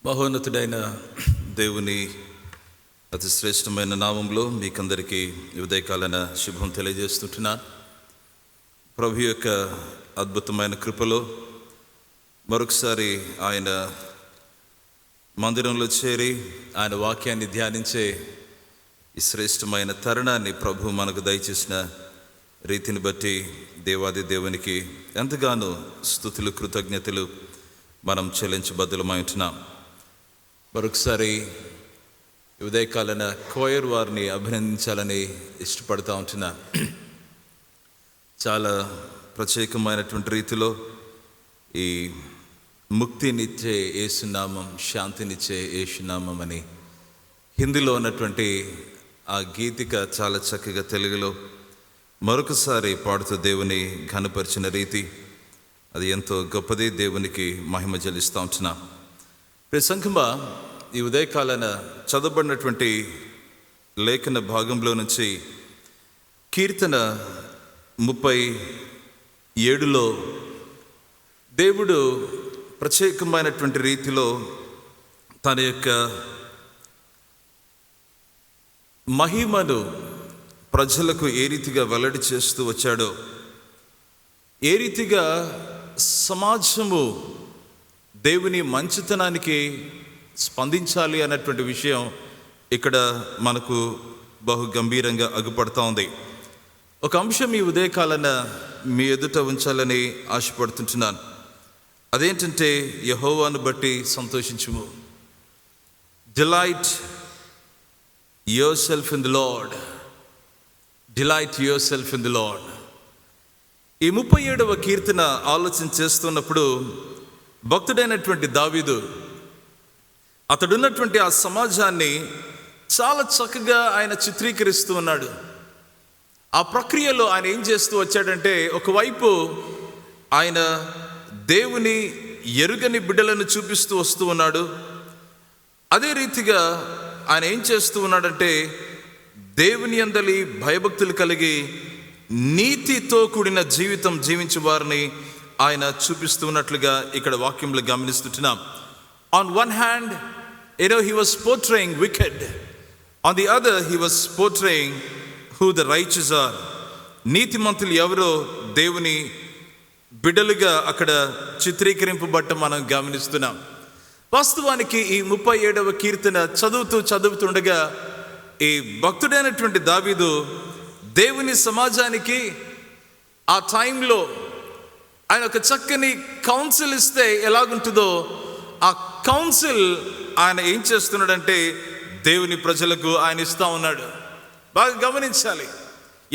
మహోన్నతుడైన దేవుని అతి శ్రేష్టమైన నామంలో మీకందరికీ ఉదయకాలన శుభం తెలియజేస్తుంటున్నా. ప్రభు యొక్క అద్భుతమైన కృపలో మరొకసారి ఆయన మందిరంలో చేరి ఆయన వాక్యాన్ని ధ్యానించే ఈ శ్రేష్టమైన తరుణాన్ని ప్రభు మనకు దయచేసిన రీతిని బట్టి దేవాది దేవునికి ఎంతగానో స్తుతులు కృతజ్ఞతలు మనం చెల్లించబద్దులమై ఉంటున్నాం. మరొకసారి ఉదయకాలన కోయర్ వారిని అభినందించాలని ఇష్టపడుతూ ఉంటున్నా. చాలా ప్రత్యేకమైనటువంటి రీతిలో ఈ ముక్తినిచ్చే యేసునామం, శాంతినిచ్చే యేసునామం అని హిందీలో ఉన్నటువంటి ఆ గీతిక చాలా చక్కగా తెలుగులో మరొకసారి పాడుతూ దేవుని ఘనపరిచిన రీతి అది ఎంతో గొప్పది. దేవునికి మహిమ చెల్లిస్తూ ఉంటున్నా. సంఘమా, ఈ ఉదయకాలన చదవబడినటువంటి లేఖన భాగంలో నుంచి కీర్తన 37లో దేవుడు ప్రత్యేకమైనటువంటి రీతిలో తన యొక్క మహిమను ప్రజలకు ఏ రీతిగా వెల్లడి చేస్తూ వచ్చాడో, ఏ రీతిగా సమాజము దేవుని మంచితనానికి స్పందించాలి అన్నటువంటి విషయం ఇక్కడ మనకు బహు గంభీరంగా అగుపడుతూ ఉంది. ఒక అంశం ఈ ఉదయకాలన మీ ఎదుట ఉంచాలని ఆశపడుతుంటున్నాను. అదేంటంటే, యెహోవాను బట్టి సంతోషించుము. Delight yourself in the Lord. Delight yourself in the Lord. ఈ 37వ కీర్తన ఆలోచన చేస్తున్నప్పుడు భక్తుడైనటువంటి దావీదు అతడున్నటువంటి ఆ సమాజాన్ని చాలా చక్కగా ఆయన చిత్రీకరిస్తూ ఉన్నాడు. ఆ ప్రక్రియలో ఆయన ఏం చేస్తూ వచ్చాడంటే, ఒకవైపు ఆయన దేవుని ఎరుగని బిడ్డలను చూపిస్తూ వస్తూ ఉన్నాడు. అదే రీతిగా ఆయన ఏం చేస్తూ ఉన్నాడంటే, దేవుని యందలి భయభక్తులు కలిగి నీతితో కూడిన జీవితం జీవించే వారిని ఆయన చూపిస్తున్నట్లుగా ఇక్కడ వాక్యంలో గమనిస్తున్నాం. On one hand, he was portraying wicked. On the other, he was portraying who the righteous are. నీతిమంతులు ఎవరో దేవుని బిడ్డలుగా అక్కడ చిత్రీకరింపబట్ట మనం గమనిస్తున్నాం. వాస్తవానికి ఈ 37వ కీర్తన చదువుతుండగా ఈ భక్తుడైనటువంటి దావీదు దేవుని సమాజానికి ఆ టైంలో ఆయన ఒక చక్కని కౌన్సిల్ ఇస్తే ఎలాగుంటుందో ఆ కౌన్సిల్ ఆయన ఏం చేస్తున్నాడంటే దేవుని ప్రజలకు ఆయన ఇస్తూ ఉన్నాడు. బాగా గమనించాలి.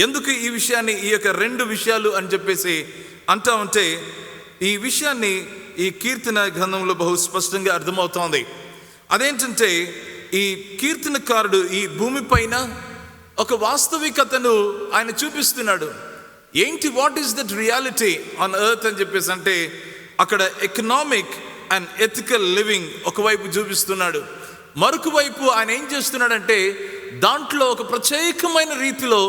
ఎందుకు ఈ విషయాన్ని, ఈ యొక్క 2 విషయాలు అని చెప్పేసి అంటా ఉంటే, ఈ విషయాన్ని ఈ కీర్తన గ్రంథంలో బహు స్పష్టంగా అర్థమవుతోంది. అదేంటంటే, ఈ కీర్తనకారుడు ఈ భూమిపైన ఒక వాస్తవికతను ఆయన చూపిస్తున్నాడు. ఏంటి, what is that reality on earth అని చెప్పేసి అంటే, అక్కడ ఎకనామిక్ అండ్ ఎథికల్ లివింగ్ ఒకవైపు చూపిస్తున్నాడు. మరొక వైపు ఆయన ఏం చేస్తున్నాడంటే, దాంట్లో ఒక ప్రత్యేకమైన రీతిలో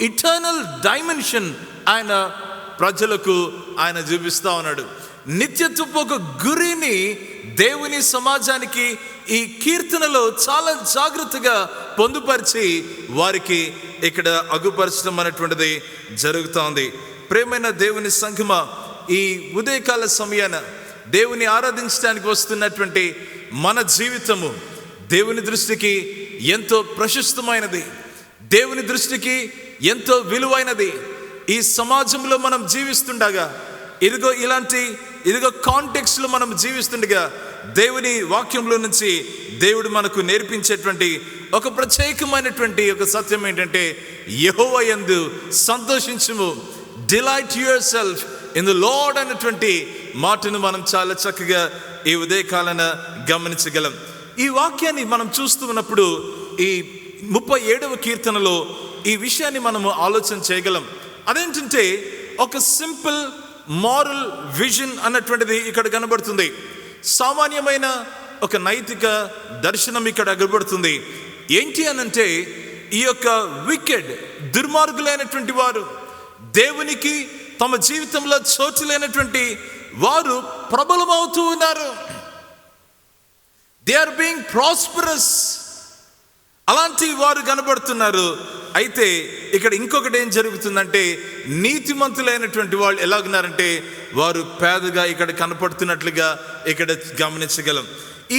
ఇటర్నల్ డైమెన్షన్ ఆయన ప్రజలకు ఆయన చూపిస్తూ ఉన్నాడు. నిత్యత్వపు ఒక గురిని దేవుని సమాజానికి ఈ కీర్తనలో చాలా జాగ్రత్తగా పొందుపరిచి వారికి ఇక్కడ అగుపరచడం అనేటువంటిది జరుగుతోంది. ప్రేమైన దేవుని సంఘమా, ఈ ఉదయకాల సమయాన దేవుని ఆరాధించడానికి వస్తున్నటువంటి మన జీవితము దేవుని దృష్టికి ఎంతో ప్రశస్తమైనది, దేవుని దృష్టికి ఎంతో విలువైనది. ఈ సమాజంలో మనం జీవిస్తుండగా, ఇదిగో కాంటెక్స్లో మనం జీవిస్తుండగా, దేవుని వాక్యంలో నుంచి దేవుడు మనకు నేర్పించేటువంటి ఒక ప్రత్యేకమైనటువంటి ఒక సత్యం ఏంటంటే, యెహోవా యందు సంతోషించుము. Delight yourself in the Lord అనేటువంటి మాటను మనం చాలా చక్కగా ఈ ఉదయకాలన గమనించగలం. ఈ వాక్యాన్ని మనం చూస్తూ ఉన్నప్పుడు ఈ 37వ కీర్తనలో ఈ విషయాన్ని మనము ఆలోచన చేయగలం. అదేంటంటే, ఒక సింపుల్ మారల్ విజన్ అన్నటువంటిది ఇక్కడ కనబడుతుంది. సామాన్యమైన ఒక నైతిక దర్శనం ఇక్కడ కనబడుతుంది. ఏంటి అనంటే, ఈ యొక్క వికెడ్, దుర్మార్గులైనటువంటి వారు, దేవునికి తమ జీవితంలో చోటు లేనటువంటి వారు ప్రబలమవుతూ ఉన్నారు. They are being prosperous. అలాంటి వారు కనబడుతున్నారు. అయితే ఇక్కడ ఇంకొకటి ఏం జరుగుతుందంటే, నీతిమంతులైనటువంటి వాళ్ళు ఎలాగున్నారంటే వారు పేదగా ఇక్కడ కనపడుతున్నట్లుగా ఇక్కడ గమనించగలం.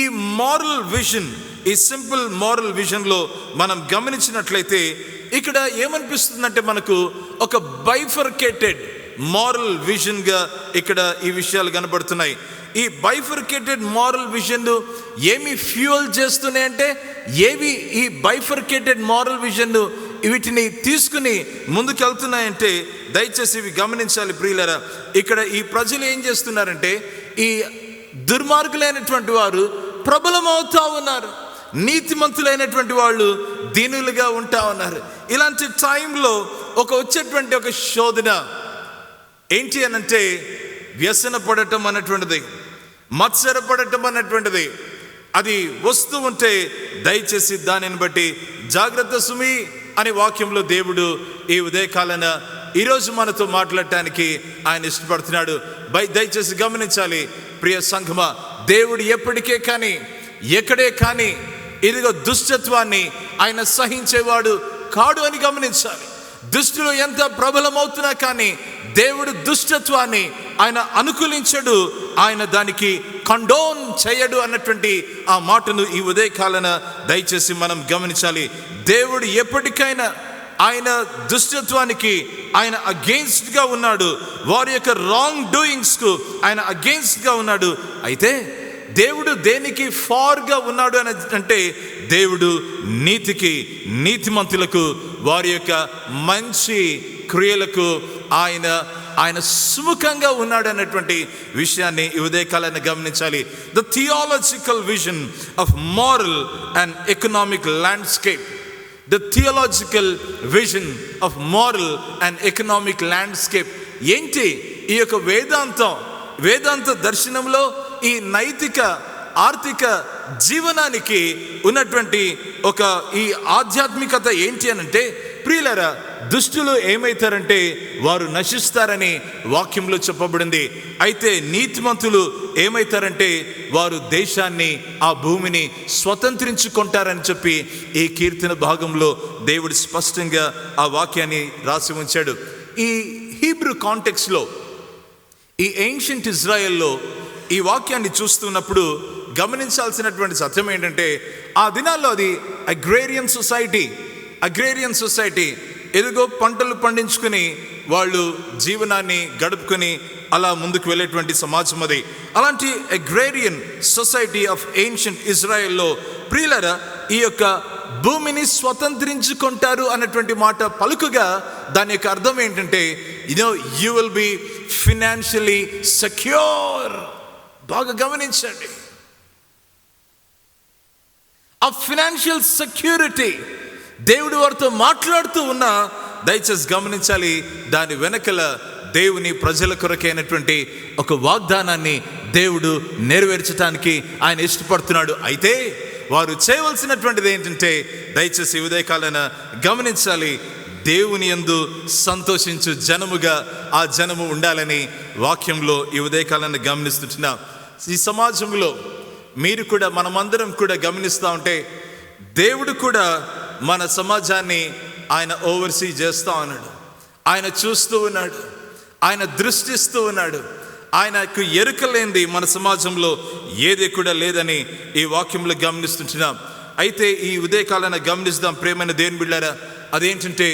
ఈ మారల్ విజన్, ఈ సింపుల్ మారల్ విజన్లో మనం గమనించినట్లయితే ఇక్కడ ఏమనిపిస్తుందంటే మనకు ఒక బైఫర్కేటెడ్ మారల్ విజన్గా ఇక్కడ ఈ విషయాలు కనబడుతున్నాయి. ఈ బైఫర్కేటెడ్ మారల్ విజన్ ఏమి ఫ్యూయల్ చేస్తున్నాయంటే, ఏవి ఈ బైఫర్కేటెడ్ మారల్ విజన్ వీటిని తీసుకుని ముందుకెళ్తున్నాయంటే దయచేసి ఇవి గమనించాలి ప్రియులారా. ఇక్కడ ఈ ప్రజలు ఏం చేస్తున్నారంటే, ఈ దుర్మార్గులైనటువంటి వారు ప్రబలమవుతా ఉన్నారు, నీతిమంతులైనటువంటి వాళ్ళు దీనులుగా ఉంటా ఉన్నారు. ఇలాంటి టైంలో వచ్చేటువంటి ఒక శోధన ఏంటి అనంటే, వ్యసన పడటం అన్నటువంటిది, మత్సరపడటం అన్నటువంటిది అది వస్తూ ఉంటే దయచేసి దానిని బట్టి జాగ్రత్త సుమి అనే వాక్యంలో దేవుడు ఈ ఉదయకాలన ఈరోజు మనతో మాట్లాడటానికి ఆయన ఇష్టపడుతున్నాడు. దయచేసి గమనించాలి ప్రియ సంఘమా, దేవుడు ఎప్పటికే కానీ ఎక్కడే కానీ ఇదిగో దుష్టత్వాన్ని ఆయన సహించేవాడు కాడు అని గమనించాలి. దుష్టులు ఎంత ప్రబలమవుతున్నా కానీ దేవుడు దుష్టత్వాన్ని ఆయన అనుకూలించడు, ఆయన దానికి కండోన్ చేయడు అన్నటువంటి ఆ మాటను ఈ ఉదయకాలన దయచేసి మనం గమనించాలి. దేవుడు ఎప్పటికైనా ఆయన దుష్టత్వానికి ఆయన అగెయిన్స్ట్గా ఉన్నాడు, వారి యొక్క రాంగ్ డూయింగ్స్కు ఆయన అగెయిన్స్ట్గా ఉన్నాడు. అయితే దేవుడు దేనికి ఫార్గా ఉన్నాడు అని అంటే, దేవుడు నీతికి, నీతిమంతులకు, వారి యొక్క మంచి క్రియలకు ఆయన సుముఖంగా ఉన్నాడు అన్నటువంటి విషయాన్ని ఈ ఉదయకాలాన్ని గమనించాలి. The theological vision of moral and economic landscape. The theological vision of moral and economic landscape ఏంటి? ఈ యొక్క వేదాంత దర్శనంలో ఈ నైతిక ఆర్థిక జీవనానికి ఉన్నటువంటి ఈ ఆధ్యాత్మికత ఏంటి అనంటే, ప్రియులారా, దుష్టులు ఏమైతారంటే వారు నశిస్తారని వాక్యంలో చెప్పబడింది. అయితే నీతిమంతులు ఏమైతారంటే వారు దేశాన్ని, ఆ భూమిని స్వతంత్రించుకుంటారని చెప్పి ఈ కీర్తన భాగంలో దేవుడు స్పష్టంగా ఆ వాక్యాన్ని రాసి ఉంచాడు. ఈ హీబ్రూ కాంటెక్స్లో, ఈ ఏన్షియంట్ ఇజ్రాయెల్లో ఈ వాక్యాన్ని చూస్తున్నప్పుడు గమనించాల్సినటువంటి సత్యం ఏంటంటే, ఆ దినాల్లో అది అగ్రేరియన్ సొసైటీ. ఎదుగో పంటలు పండించుకుని వాళ్ళు జీవనాన్ని గడుపుకొని అలా ముందుకు వెళ్ళేటువంటి సమాజం అది. అలాంటి అగ్రేరియన్ సొసైటీ ఆఫ్ ఏన్షియంట్ ఇజ్రాయెల్లో ప్రియులారా, ఈ యొక్క భూమిని స్వతంత్రించుకుంటారు అన్నటువంటి మాట పలుకుగా దాని యొక్క అర్థం ఏంటంటే, you will be financially secure. బాగా గమనించండి, ఆ ఫినాన్షియల్ సెక్యూరిటీ దేవుడు వారితో మాట్లాడుతూ ఉన్నా దయచేసి గమనించాలి, దాని వెనకల దేవుని ప్రజల కొరకైనటువంటి ఒక వాగ్దానాన్ని దేవుడు నెరవేర్చడానికి ఆయన ఇష్టపడుతున్నాడు. అయితే వారు చేయవలసినటువంటిది ఏంటంటే, దయచేసి ఉదయకాలన గమనించాలి, దేవుని యందు సంతోషించు జనముగా ఆ జనము ఉండాలని వాక్యంలో ఈ ఉదయకాలను గమనిస్తుంటున్నాం. ఈ సమాజంలో మీరు కూడా, మనమందరం కూడా గమనిస్తూ ఉంటే, దేవుడు కూడా మన సమాజాన్ని ఆయన ఓవర్సీ చేస్తూ ఉన్నాడు, ఆయన చూస్తూ ఉన్నాడు, ఆయన దృష్టిస్తూ ఉన్నాడు. ఆయనకు ఎరుక లేనిది మన సమాజంలో ఏది కూడా లేదని ఈ వాక్యంలో గమనిస్తుంటున్నాం. అయితే ఈ ఉదయకాలన గమనిస్తాం ప్రేమైన దేవుని బిడ్డలారా, అదేంటంటే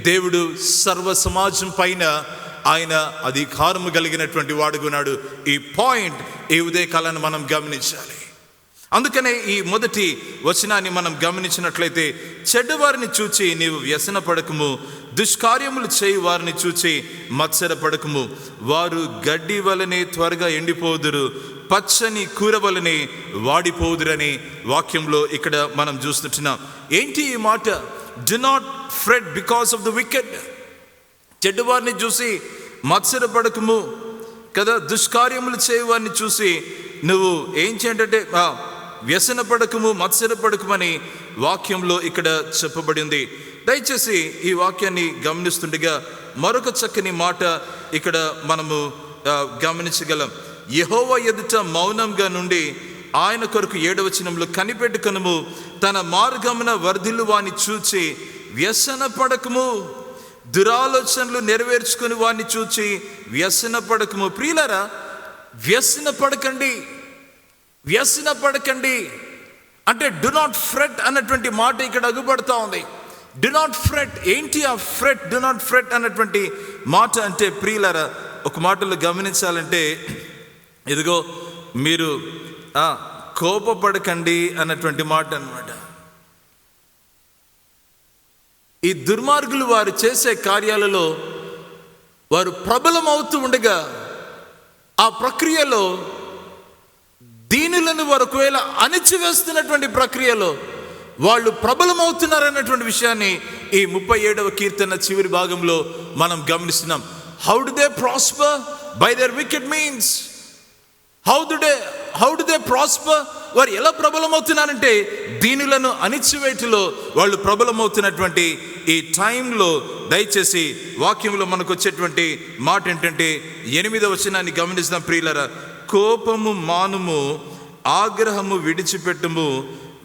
దేవుడు సర్వ సమాజం పైన ఆయన అధికారము కలిగినటువంటి వాడుకున్నాడు. ఈ పాయింట్ ఈ ఉదయకాలను మనం గమనించాలి. అందుకనే ఈ మొదటి వచనాన్ని మనం గమనించినట్లయితే, చెడ్డవారిని చూచి నీవు వ్యసన పడకము, దుష్కార్యములు చేయి వారిని చూచి మత్సర పడకము. వారు గడ్డి వలనే త్వరగా ఎండిపోదురు, పచ్చని కూర వలనే వాడిపోదురని వాక్యంలో ఇక్కడ మనం చూస్తుంటున్నాం. ఏంటి ఈ మాట? Do not fret because of the wicked. చెడ్డవారిని చూసి మత్సర పడకము కదా, దుష్కార్యములు చేయవారిని చూసి నువ్వు ఏం చేయంటే వ్యసన పడకము, మత్సర పడకమని వాక్యంలో ఇక్కడ చెప్పబడింది. దయచేసి ఈ వాక్యాన్ని గమనిస్తుండగా మరొక చక్కని మాట ఇక్కడ మనము గమనించగలం. యెహోవా ఎదుట మౌనంగా నుండి ఆయన కొరకు 7వ వచనంలో కనిపెట్టుకొనుము, తన మార్గమున వర్ధిల్లు వాని చూచి వ్యసన పడకము, దురాలోచనలు నెరవేర్చుకుని వాడిని చూచి వ్యసన పడకము. ప్రియులారా, వ్యసన పడకండి, వ్యసన పడకండి అంటే డు నాట్ ఫ్రెట్ అన్నటువంటి మాట ఇక్కడ అగుపడతా ఉంది. Do not fret. ఏంటి ఆ ఫ్రెట్? డు నాట్ ఫ్రెట్ అన్నటువంటి మాట అంటే ప్రియులారా, ఒక మాటలో గమనించాలంటే, ఇదిగో మీరు కోపపడకండి అన్నటువంటి మాట అన్నమాట. ఈ దుర్మార్గులు వారు చేసే కార్యాలలో వారు ప్రబలమవుతూ ఉండగా, ఆ ప్రక్రియలో దీనులను వారు ఒకవేళ అణిచివేస్తున్నటువంటి ప్రక్రియలో వాళ్ళు ప్రబలమవుతున్నారన్నటువంటి విషయాన్ని ఈ 37వ కీర్తన చివరి భాగంలో మనం గమనిస్తున్నాం. How do they prosper? By their wicked means. How do they prosper? వారు ఎలా ప్రబలమవుతున్నారంటే దీనులను అణిచివేయటంలో వాళ్ళు ప్రబలమవుతున్నటువంటి ఈ టైంలో దయచేసి వాక్యంలో మనకు వచ్చేటువంటి మాట ఏంటంటే 8వ వచనాన్ని గమనిస్తాం. ప్రియులారా, కోపము మానుము, ఆగ్రహము విడిచిపెట్టుము,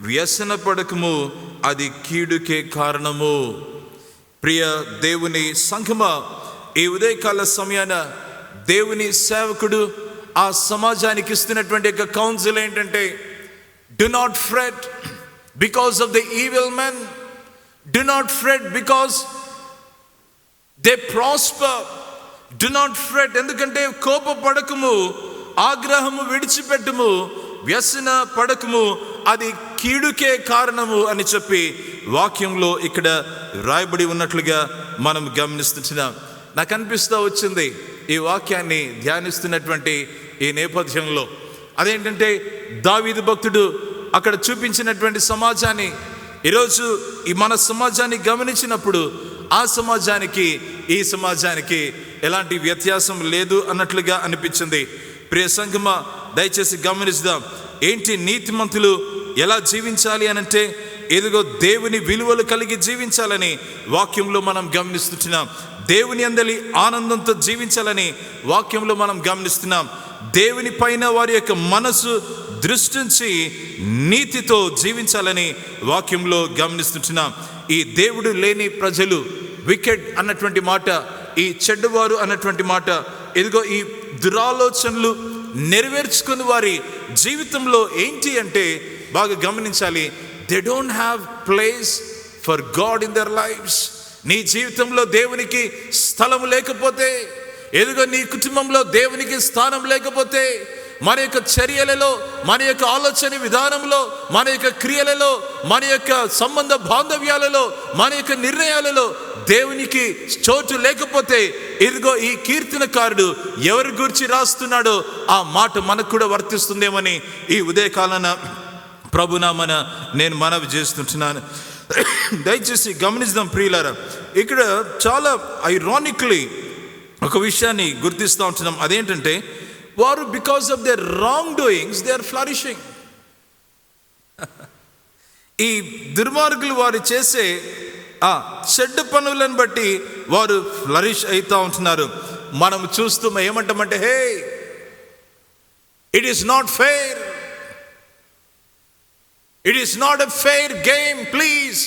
వ్యసన పడకము, అది కీడుకే కారణము. ప్రియ దేవుని సంఘమా, ఈ ఉదయకాల సమయాన దేవుని సేవకుడు ఆ సమాజానికి ఇస్తున్నటువంటి యొక్క కౌన్సిల్ ఏంటంటే, do not fret because of the evil men, do not fret because they prosper, do not fret. ఎందుకంటే కోపపడకము, ఆగ్రహము విడిచిపెట్టుము, వ్యసన పడకము, అది కీడుకే కారణము అని చెప్పి వాక్యంలో ఇక్కడ రాయబడి ఉన్నట్లుగా మనం గమనిస్తున్నాం. నాకు అనిపిస్తూ వచ్చింది ఈ వాక్యాన్ని ధ్యానిస్తున్నటువంటి ఈ నేపథ్యంలో. అదేంటంటే దావీదు భక్తుడు అక్కడ చూపించినటువంటి సమాజాన్ని ఈరోజు ఈ మన సమాజాన్ని గమనించినప్పుడు ఆ సమాజానికి ఈ సమాజానికి ఎలాంటి వ్యత్యాసం లేదు అన్నట్లుగా అనిపించింది. ప్రియ సంఘమా, దయచేసి గమనిద్దాం. ఏంటి నీతిమంతులు ఎలా జీవించాలి అనంటే, ఎదుగో దేవుని విలువలు కలిగి జీవించాలని వాక్యంలో మనం గమనిస్తున్నాం. దేవుని అందలి ఆనందంతో జీవించాలని వాక్యంలో మనం గమనిస్తున్నాం. దేవుని పైన వారి యొక్క మనసు దృష్టించి నీతితో జీవించాలని వాక్యంలో గమనిస్తున్నాం. ఈ దేవుడు లేని ప్రజలు, వికెడ్ అన్నటువంటి మాట, ఈ చెడ్డవారు అన్నటువంటి మాట, ఇదిగో ఈ దురాలోచనలు నెరవేర్చుకుని వారి జీవితంలో ఏంటి అంటే బాగా గమనించాలి, they don't have place for God in their lifes. నీ జీవితంలో దేవునికి స్థలం లేకపోతే, ఎదుగో నీ కుటుంబంలో దేవునికి స్థానం లేకపోతే, మన యొక్క చర్యలలో, మన యొక్క ఆలోచన విధానంలో, మన యొక్క క్రియలలో, మన యొక్క సంబంధ బాంధవ్యాలలో, మన యొక్క నిర్ణయాలలో దేవునికి చోటు లేకపోతే, ఇదిగో ఈ కీర్తనకారుడు ఎవరి గురించి రాస్తున్నాడో ఆ మాట మనకు కూడా వర్తిస్తుందేమని ఈ ఉదయకాలన ప్రభునామన నేను మనవి చేస్తుంటున్నాను. దయచేసి గమనిద్దాం ప్రియులారా. ఇక్కడ చాలా ఐరానిక్లీ ఒక విషయాన్ని గుర్తిస్తూ ఉంటున్నాం. అదేంటంటే, వారు because of their wrong doings they are flourishing. ఈ దుర్మార్గులు వారు చేసే ఆ చెడ్డ పనులను బట్టి వారు ఫ్లరిష్ అవుతూ ఉంటున్నారు. మనం చూస్తూ ఏమంటామంటే, hey, it is not fair, it is not a fair game, please.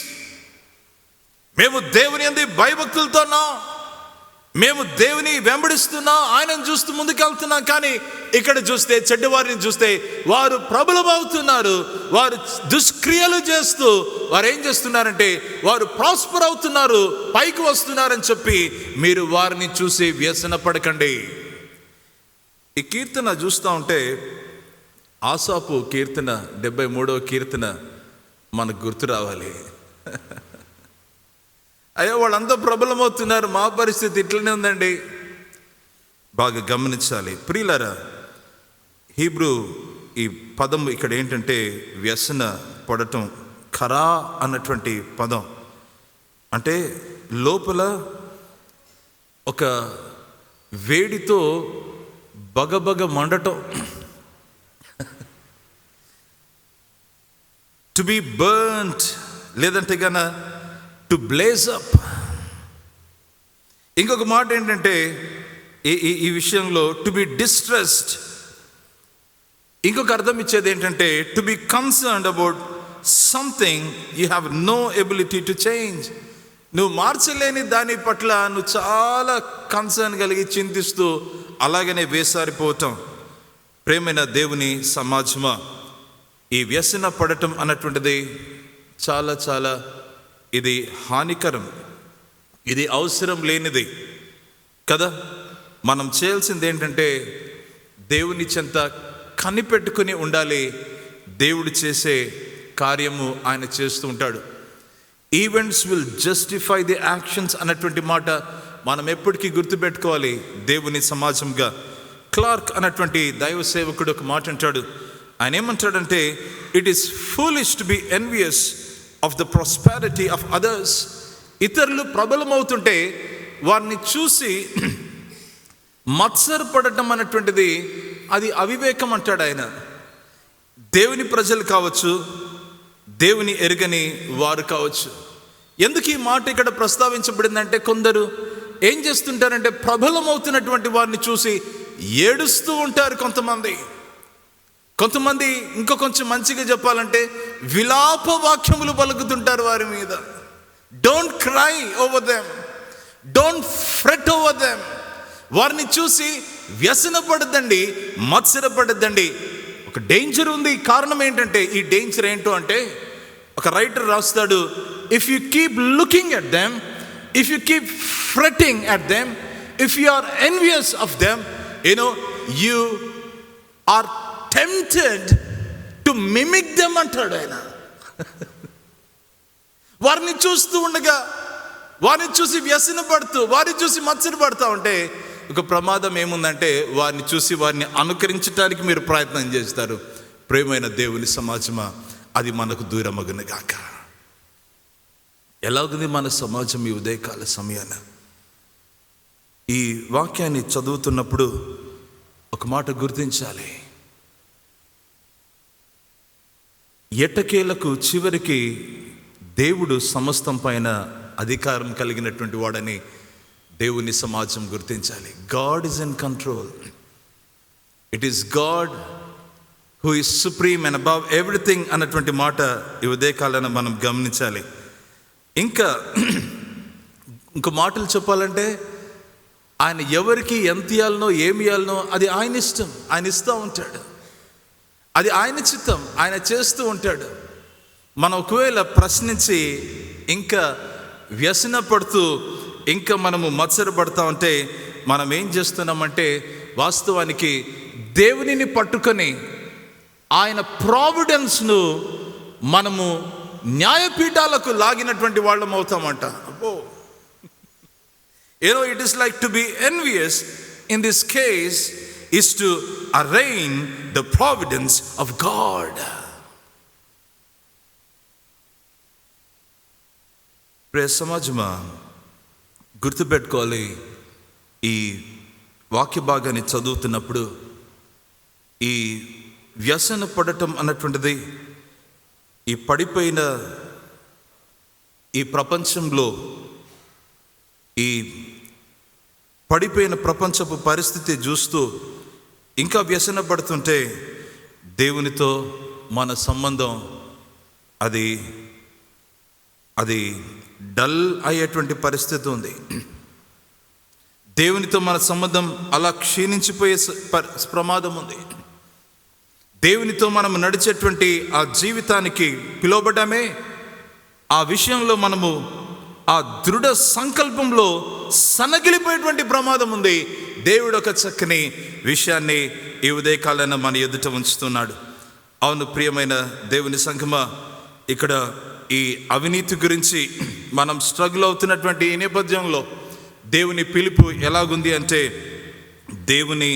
మేము దేవుని యందు భయభక్తులతోనా, మేము దేవుని వెంబడిస్తున్నాం, ఆయనను చూస్తూ ముందుకెళ్తున్నాం. కానీ ఇక్కడ చూస్తే చెడ్డవారిని చూస్తే వారు ప్రబలమవుతున్నారు. వారు దుష్క్రియలు చేస్తూ వారు ఏం చేస్తున్నారంటే వారు ప్రాస్పర్ అవుతున్నారు, పైకి వస్తున్నారని చెప్పి మీరు వారిని చూసి వ్యసన పడకండి. ఈ కీర్తన చూస్తూ ఉంటే ఆసాపు కీర్తన 73వ కీర్తన మనకు గుర్తు రావాలి. అయ్యో, వాళ్ళంతా ప్రబలమవుతున్నారు, మా పరిస్థితి ఇట్లనే ఉందండి. బాగా గమనించాలి ప్రియులారా. హీబ్రూ ఈ పదం ఇక్కడ ఏంటంటే వ్యసన పడటం. ఖరా అన్నటువంటి పదం అంటే లోపల ఒక వేడితో బగబగ మండటం, టు బి బర్న్డ్, లేదంటే గన టు బ్లేజ్ అప్. ఇంకొక మాట ఏంటంటే ఈ విషయంలో టు బి డిస్ట్రెస్డ్, ఇంకొక అర్థం ఇచ్చేది ఏంటంటే to be concerned about something you have no ability to change. నువ్వు మార్చలేని దాని పట్ల నువ్వు చాలా కన్సర్న్ కలిగి చింతిస్తూ అలాగనే వేసారిపోతాం. ప్రేమైన దేవుని సమాజమా, ఈ వ్యసన పడటం అన్నటువంటిది చాలా చాలా ఇది హానికరం, ఇది అవసరం లేనిది కదా. మనం చేయాల్సింది ఏంటంటే దేవుని చెంత కనిపెట్టుకుని ఉండాలి. దేవుడు చేసే కార్యము ఆయన చేస్తూ ఉంటాడు. Events will justify the actions అన్నటువంటి మాట మనం ఎప్పటికీ గుర్తుపెట్టుకోవాలి. దేవుని సమాజంగా క్లార్క్ అన్నటువంటి దైవ సేవకుడు ఒక మాట అంటాడు. ఆయన ఏమంటాడంటే it is foolish to be envious of the prosperity of others. ఇతరులు ప్రబలమవుతుంటే వారిని చూసి మత్సరపడటం అన్నటువంటిది అది అవివేకం అంటాడు ఆయన. దేవుని ప్రజలు కావచ్చు, దేవుని ఎరుగని వారు కావచ్చు. ఎందుకు ఈ మాట ఇక్కడ ప్రస్తావించబడిందంటే కొందరు ఏం చేస్తుంటారంటే ప్రబలమవుతున్నటువంటి వారిని చూసి ఏడుస్తూ ఉంటారు. కొంతమంది ఇంకా కొంచెం మంచిగా చెప్పాలంటే విలాప వాక్యములు పలుకుతుంటారు వారి మీద. Don't cry over them, don't fret over them. వారిని చూసి వ్యసనపడద్దండి, మత్సరపడద్దండి. ఒక డేంజర్ ఉంది. కారణం ఏంటంటే ఈ డేంజర్ ఏంటో అంటే ఒక రైటర్ రాస్తాడు, if you keep looking at them, if you keep fretting at them, if you are envious of them, you are tempted to mimic them అంటాడు ఆయన. వారిని చూస్తూ ఉండగా, వారిని చూసి వ్యసన పడుతూ, వారిని చూసి మత్సర పడుతూ ఉంటే ఒక ప్రమాదం ఏముందంటే వారిని చూసి వారిని అనుకరించడానికి మీరు ప్రయత్నం చేస్తారు. ప్రియమైన దేవుని సమాజమా, అది మనకు దూరమగును గాక. ఎలాగుంది మన సమాజం ఈ ఉదయకాల సమయాన? ఈ వాక్యాన్ని చదువుతున్నప్పుడు ఒక మాట గుర్తించాలి. ఎట్టకేలకు చివరికి దేవుడు సమస్తం పైన అధికారం కలిగినటువంటి వాడని దేవుని సమాజం గుర్తించాలి. God is in control. It is God who is supreme and above everything అన్నటువంటి మాట ఈ ఉదయకాలను మనం గమనించాలి. ఇంకా ఇంకో మాటలు చెప్పాలంటే ఆయన ఎవరికి ఎంత ఇవ్వాలనో ఏమి ఇవ్వాలనో అది ఆయన ఇష్టం. ఆయన ఇస్తూ ఉంటాడు. అది ఆయన చిత్తం. ఆయన చేస్తూ ఉంటాడు. మనం ఒకవేళ ప్రశ్నించి ఇంకా వ్యసన పడుతూ ఇంకా మనము మత్సరపడతా ఉంటే మనం ఏం చేస్తున్నామంటే వాస్తవానికి దేవునిని పట్టుకొని ఆయన ప్రావిడెన్స్ను మనము న్యాయపీఠాలకు లాగినటువంటి వాళ్ళం అవుతామంట. అబ్బో, it is like to be envious in this case is to arraign the providence of God. ప్రియ సమాజమా, గుర్తుపెట్టుకోవాలి. ఈ వాక్య భాగాన్ని చదువుతున్నప్పుడు ఈ వ్యసన పడటం అన్నటువంటిది ఈ పడిపోయిన ఈ ప్రపంచంలో, ఈ పడిపోయిన ప్రపంచపు పరిస్థితి చూస్తూ ఇంకా వ్యసన పడుతుంటే దేవునితో మన సంబంధం అది డల్ అయ్యేటువంటి పరిస్థితి ఉంది. దేవునితో మన సంబంధం అలా క్షీణించిపోయే ప్రమాదం ఉంది. దేవునితో మనం నడిచేటువంటి ఆ జీవితానికి పిలువబడ్డామే, ఆ విషయంలో మనము ఆ దృఢ సంకల్పంలో సన్నగిలిపోయేటువంటి ప్రమాదం ఉంది. దేవుడు ఒక చక్కని విషయాన్ని ఈ ఉదయకాలాన మన ఎదుట ఉంచుతున్నాడు. అవును ప్రియమైన దేవుని సంఘమా, ఇక్కడ ఈ అవినీతి గురించి మనం స్ట్రగుల్ అవుతున్నటువంటి ఈ నేపథ్యంలో దేవుని పిలుపు ఎలాగుంది అంటే దేవుని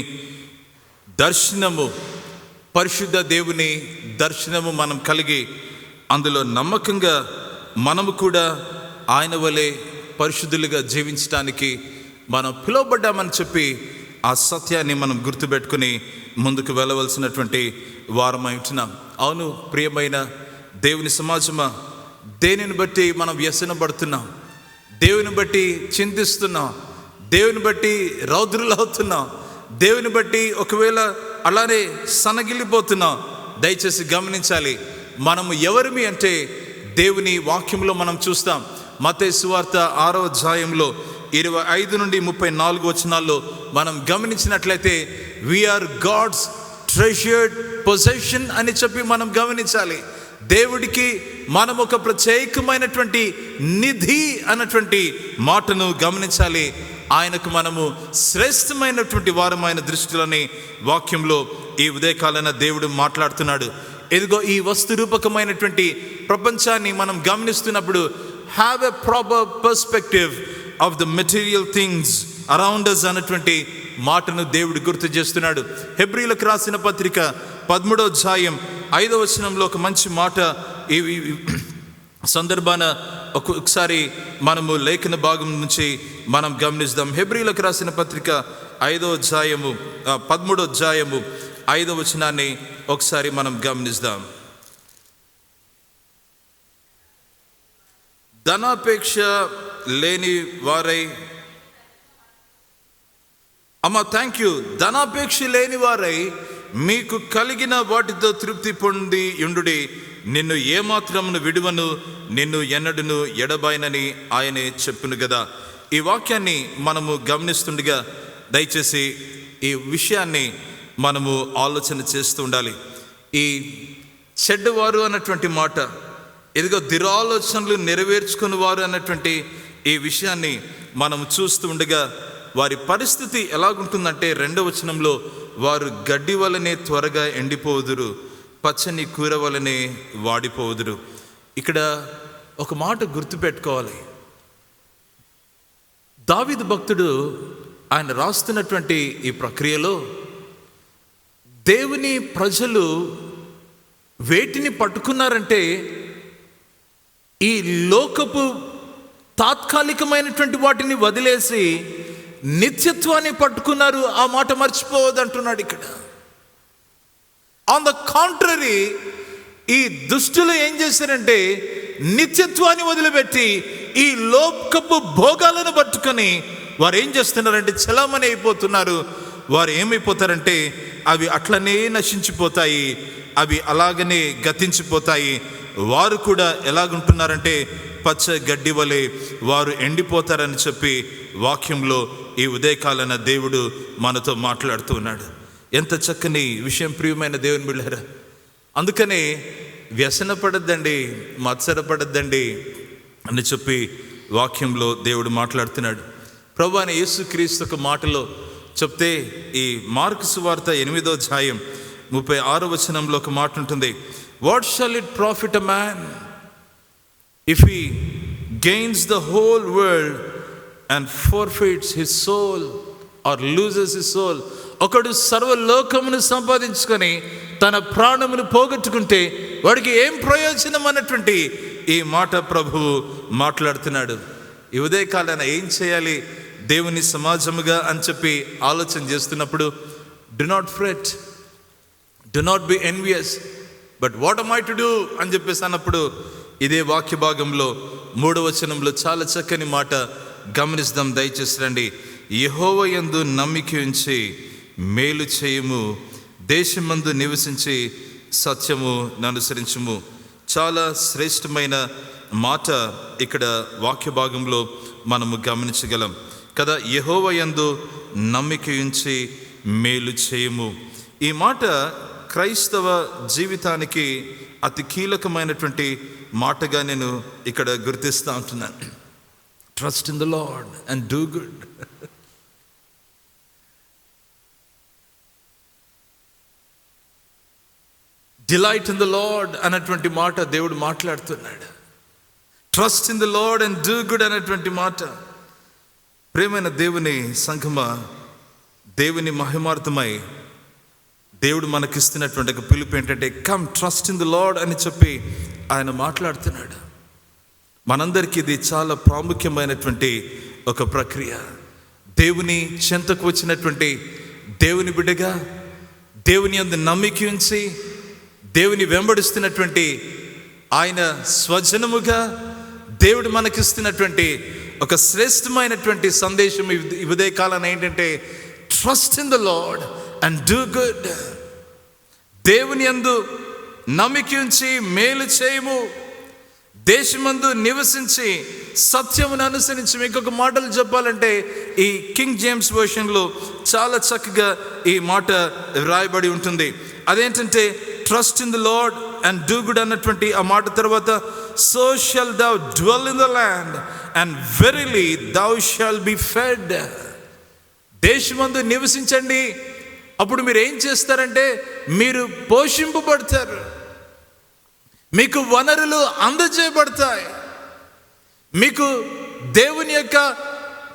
దర్శనము, పరిశుద్ధ దేవుని దర్శనము మనం కలిగి అందులో నమ్మకంగా మనము కూడా ఆయన వలె పరిశుద్ధులుగా జీవించడానికి మనం పిలువబడ్డామని చెప్పి ఆ సత్యాన్ని మనం గుర్తుపెట్టుకుని ముందుకు వెళ్ళవలసినటువంటి వారమై ఉంటున్నాం. అవును ప్రియమైన దేవుని సమాజమా, దేనిని బట్టి మనం వ్యసనపడుతున్నాం, దేవుని బట్టి చింతిస్తున్నాం, దేవుని బట్టి రౌద్రులవుతున్నాం, దేవుని బట్టి ఒకవేళ అలానే సన్నగిల్లిపోతున్నాం. దయచేసి గమనించాలి, మనము ఎవరిమి అంటే దేవుని వాక్యంలో మనం చూస్తాం. మత్తయి సువార్త 6వ అధ్యాయంలో 25 నుండి 34 వచనాల్లో మనం గమనించినట్లయితే వీఆర్ గాడ్స్ ట్రెజర్డ్ పొజెషన్ అని చెప్పి మనం గమనించాలి. దేవుడికి మనం ఒక ప్రత్యేకమైనటువంటి నిధి అన్నటువంటి మాటను గమనించాలి. ఆయనకు మనము శ్రేష్టమైనటువంటి వారమైన దృష్టిలోని వాక్యంలో ఈ ఉదయకాలన దేవుడు మాట్లాడుతున్నాడు. ఇదిగో ఈ వస్తు రూపకమైనటువంటి ప్రపంచాన్ని మనం గమనిస్తున్నప్పుడు have a proper perspective of the material things around us అన్నటువంటి మాటను దేవుడు గుర్తు చేస్తున్నాడు. హెబ్రీలకు రాసిన పత్రిక 13వ అధ్యాయం 5వ వచనంలో ఒక మంచి మాట ఈ సందర్భాన ఒకసారి మనము లేఖన భాగం నుంచి మనం గమనిద్దాం. హెబ్రీలకు రాసిన పత్రిక 5వ అధ్యాయము 13వ అధ్యాయము 5వ వచనాన్ని ఒకసారి మనం గమనిద్దాం. ధనాపేక్ష లేని వారై థ్యాంక్ యూ. ధనాపేక్ష లేని వారై మీకు కలిగిన వాటితో తృప్తి పొంది యుండుడి. నిన్ను ఏమాత్రమును విడువను, నిన్ను ఎన్నడును ఎడబాయనని ఆయనే చెప్పును కదా. ఈ వాక్యాన్ని మనము గమనిస్తుండగా దయచేసి ఈ విషయాన్ని మనము ఆలోచన చేస్తూ ఉండాలి. ఈ చెడ్డవారు అన్నటువంటి మాట, ఇదిగో దురాలోచనలు నెరవేర్చుకుని వారు అన్నటువంటి ఈ విషయాన్ని మనం చూస్తూ ఉండగా వారి పరిస్థితి ఎలాగుంటుందంటే 2వ వచనంలో వారు గడ్డి వలనే త్వరగా ఎండిపోదురు, పచ్చని కూర వలనే వాడిపోదురు. ఇక్కడ ఒక మాట గుర్తుపెట్టుకోవాలి. దావీదు భక్తుడు ఆయన రాస్తున్నటువంటి ఈ ప్రక్రియలో దేవుని ప్రజలు వేటిని పట్టుకున్నారంటే ఈ లోకపు తాత్కాలికమైనటువంటి వాటిని వదిలేసి నిత్యత్వాన్ని పట్టుకున్నారు. ఆ మాట మర్చిపోవద్దంటున్నాడు ఇక్కడ. ఆన్ ద కాంట్రరీ, ఈ దుష్టులు ఏం చేశారంటే నిత్యత్వాన్ని వదిలిపెట్టి ఈ లోకపు భోగాలను పట్టుకొని వారు ఏం చేస్తున్నారంటే చలామణి అయిపోతున్నారు. వారు ఏమైపోతారంటే అవి అట్లనే నశించిపోతాయి, అవి అలాగనే గతించిపోతాయి. వారు కూడా ఎలాగుంటున్నారంటే పచ్చ గడ్డి వలె వారు ఎండిపోతారని చెప్పి వాక్యంలో ఈ ఉదయకాలన దేవుడు మనతో మాట్లాడుతూ ఉన్నాడు. ఎంత చక్కని విషయం ప్రియమైన దేవుని బిడ్డలారా. అందుకనే వ్యసన పడద్దండి, మత్సరపడద్దండి అని చెప్పి వాక్యంలో దేవుడు మాట్లాడుతున్నాడు. ప్రభువైన అయిన యేసుక్రీస్తు ఒక మాటలో చెప్తే ఈ మార్కు సువార్త 8వ అధ్యాయం 36వ వచనంలో ఒక మాట ఉంటుంది. What shall it profit a man if he gains the whole world and forfeits his soul or loses his soul. ఒకడు సర్వలోకమును సంపాదించుకొని తన ప్రాణమును పోగొట్టుకుంటే వాడికి ఏం ప్రయోజనం అన్నటువంటి ఈ మాట ప్రభువు మాట్లాడుతున్నాడు. ఈ ఉదయకాలాన ఏం చేయాలి దేవుని సమాజముగా అని చెప్పి ఆలోచన చేస్తున్నప్పుడు do not fret, do not be envious, but what am I to do అని చెప్పేసి అన్నప్పుడు ఇదే వాక్య భాగంలో 3వ వచనంలో చాలా చక్కని మాట గమనిద్దాం. దయచేసి రండి. యెహోవా యందు నమ్మిక ఉంచి మేలు చేయము, దేశమందు నివసించి సత్యము అనుసరించుము. చాలా శ్రేష్టమైన మాట ఇక్కడ వాక్య భాగంలో మనము గమనించగలం కదా. యెహోవా యందు నమ్మిక ఉంచి మేలు చేయము. ఈ మాట క్రైస్తవ జీవితానికి అతి కీలకమైనటువంటి మాటగా నేను ఇక్కడ గుర్తిస్తూ ఉంటున్నాను. Trust in the Lord and do good. Delight in the lord అన్నటువంటి మాట దేవుడు మాట్లాడుతున్నాడు. Trust in the Lord and do good అనేటువంటి మాట. ప్రేమైన దేవుని సంఘమా, దేవుని మహిమార్థమై దేవుడు మనకిస్తున్నటువంటి ఒక పిలుపు ఏంటంటే come trust in the lord అని చెప్పి ఆయన మాట్లాడుతున్నాడు. మనందరికీ ఇది చాలా ప్రాముఖ్యమైనటువంటి ఒక ప్రక్రియ. దేవుని చెంతకు వచ్చినటువంటి దేవుని బిడ్డగా, దేవుని యందు నమ్మిక ఉంచి దేవుని వెంబడిస్తున్నటువంటి ఆయన స్వజనముగా దేవుడు మనకిస్తున్నటువంటి ఒక శ్రేష్టమైనటువంటి సందేశం ఈ ఉదయకాలం ఏంటంటే trust in the lord and do good. దేవుని యందు నమ్మిక ఉంచి మేలు చేయము, దేశమందు నివసించి సత్యమును అనుసరించి. మీకు ఒక మాటలు చెప్పాలంటే ఈ కింగ్ జేమ్స్ వర్షన్లో చాలా చక్కగా ఈ మాట రాయబడి ఉంటుంది. అదేంటంటే trust in the Lord and do good అన్నటువంటి ఆ మాట తర్వాత so shall thou dwell in the land and verily thou shall be fed. దేశమందు నివసించండి, అప్పుడు మీరు ఏం చేస్తారంటే మీరు పోషింపబడతారు, మీకు వనరులు అందజేయబడతాయి, మీకు దేవుని యొక్క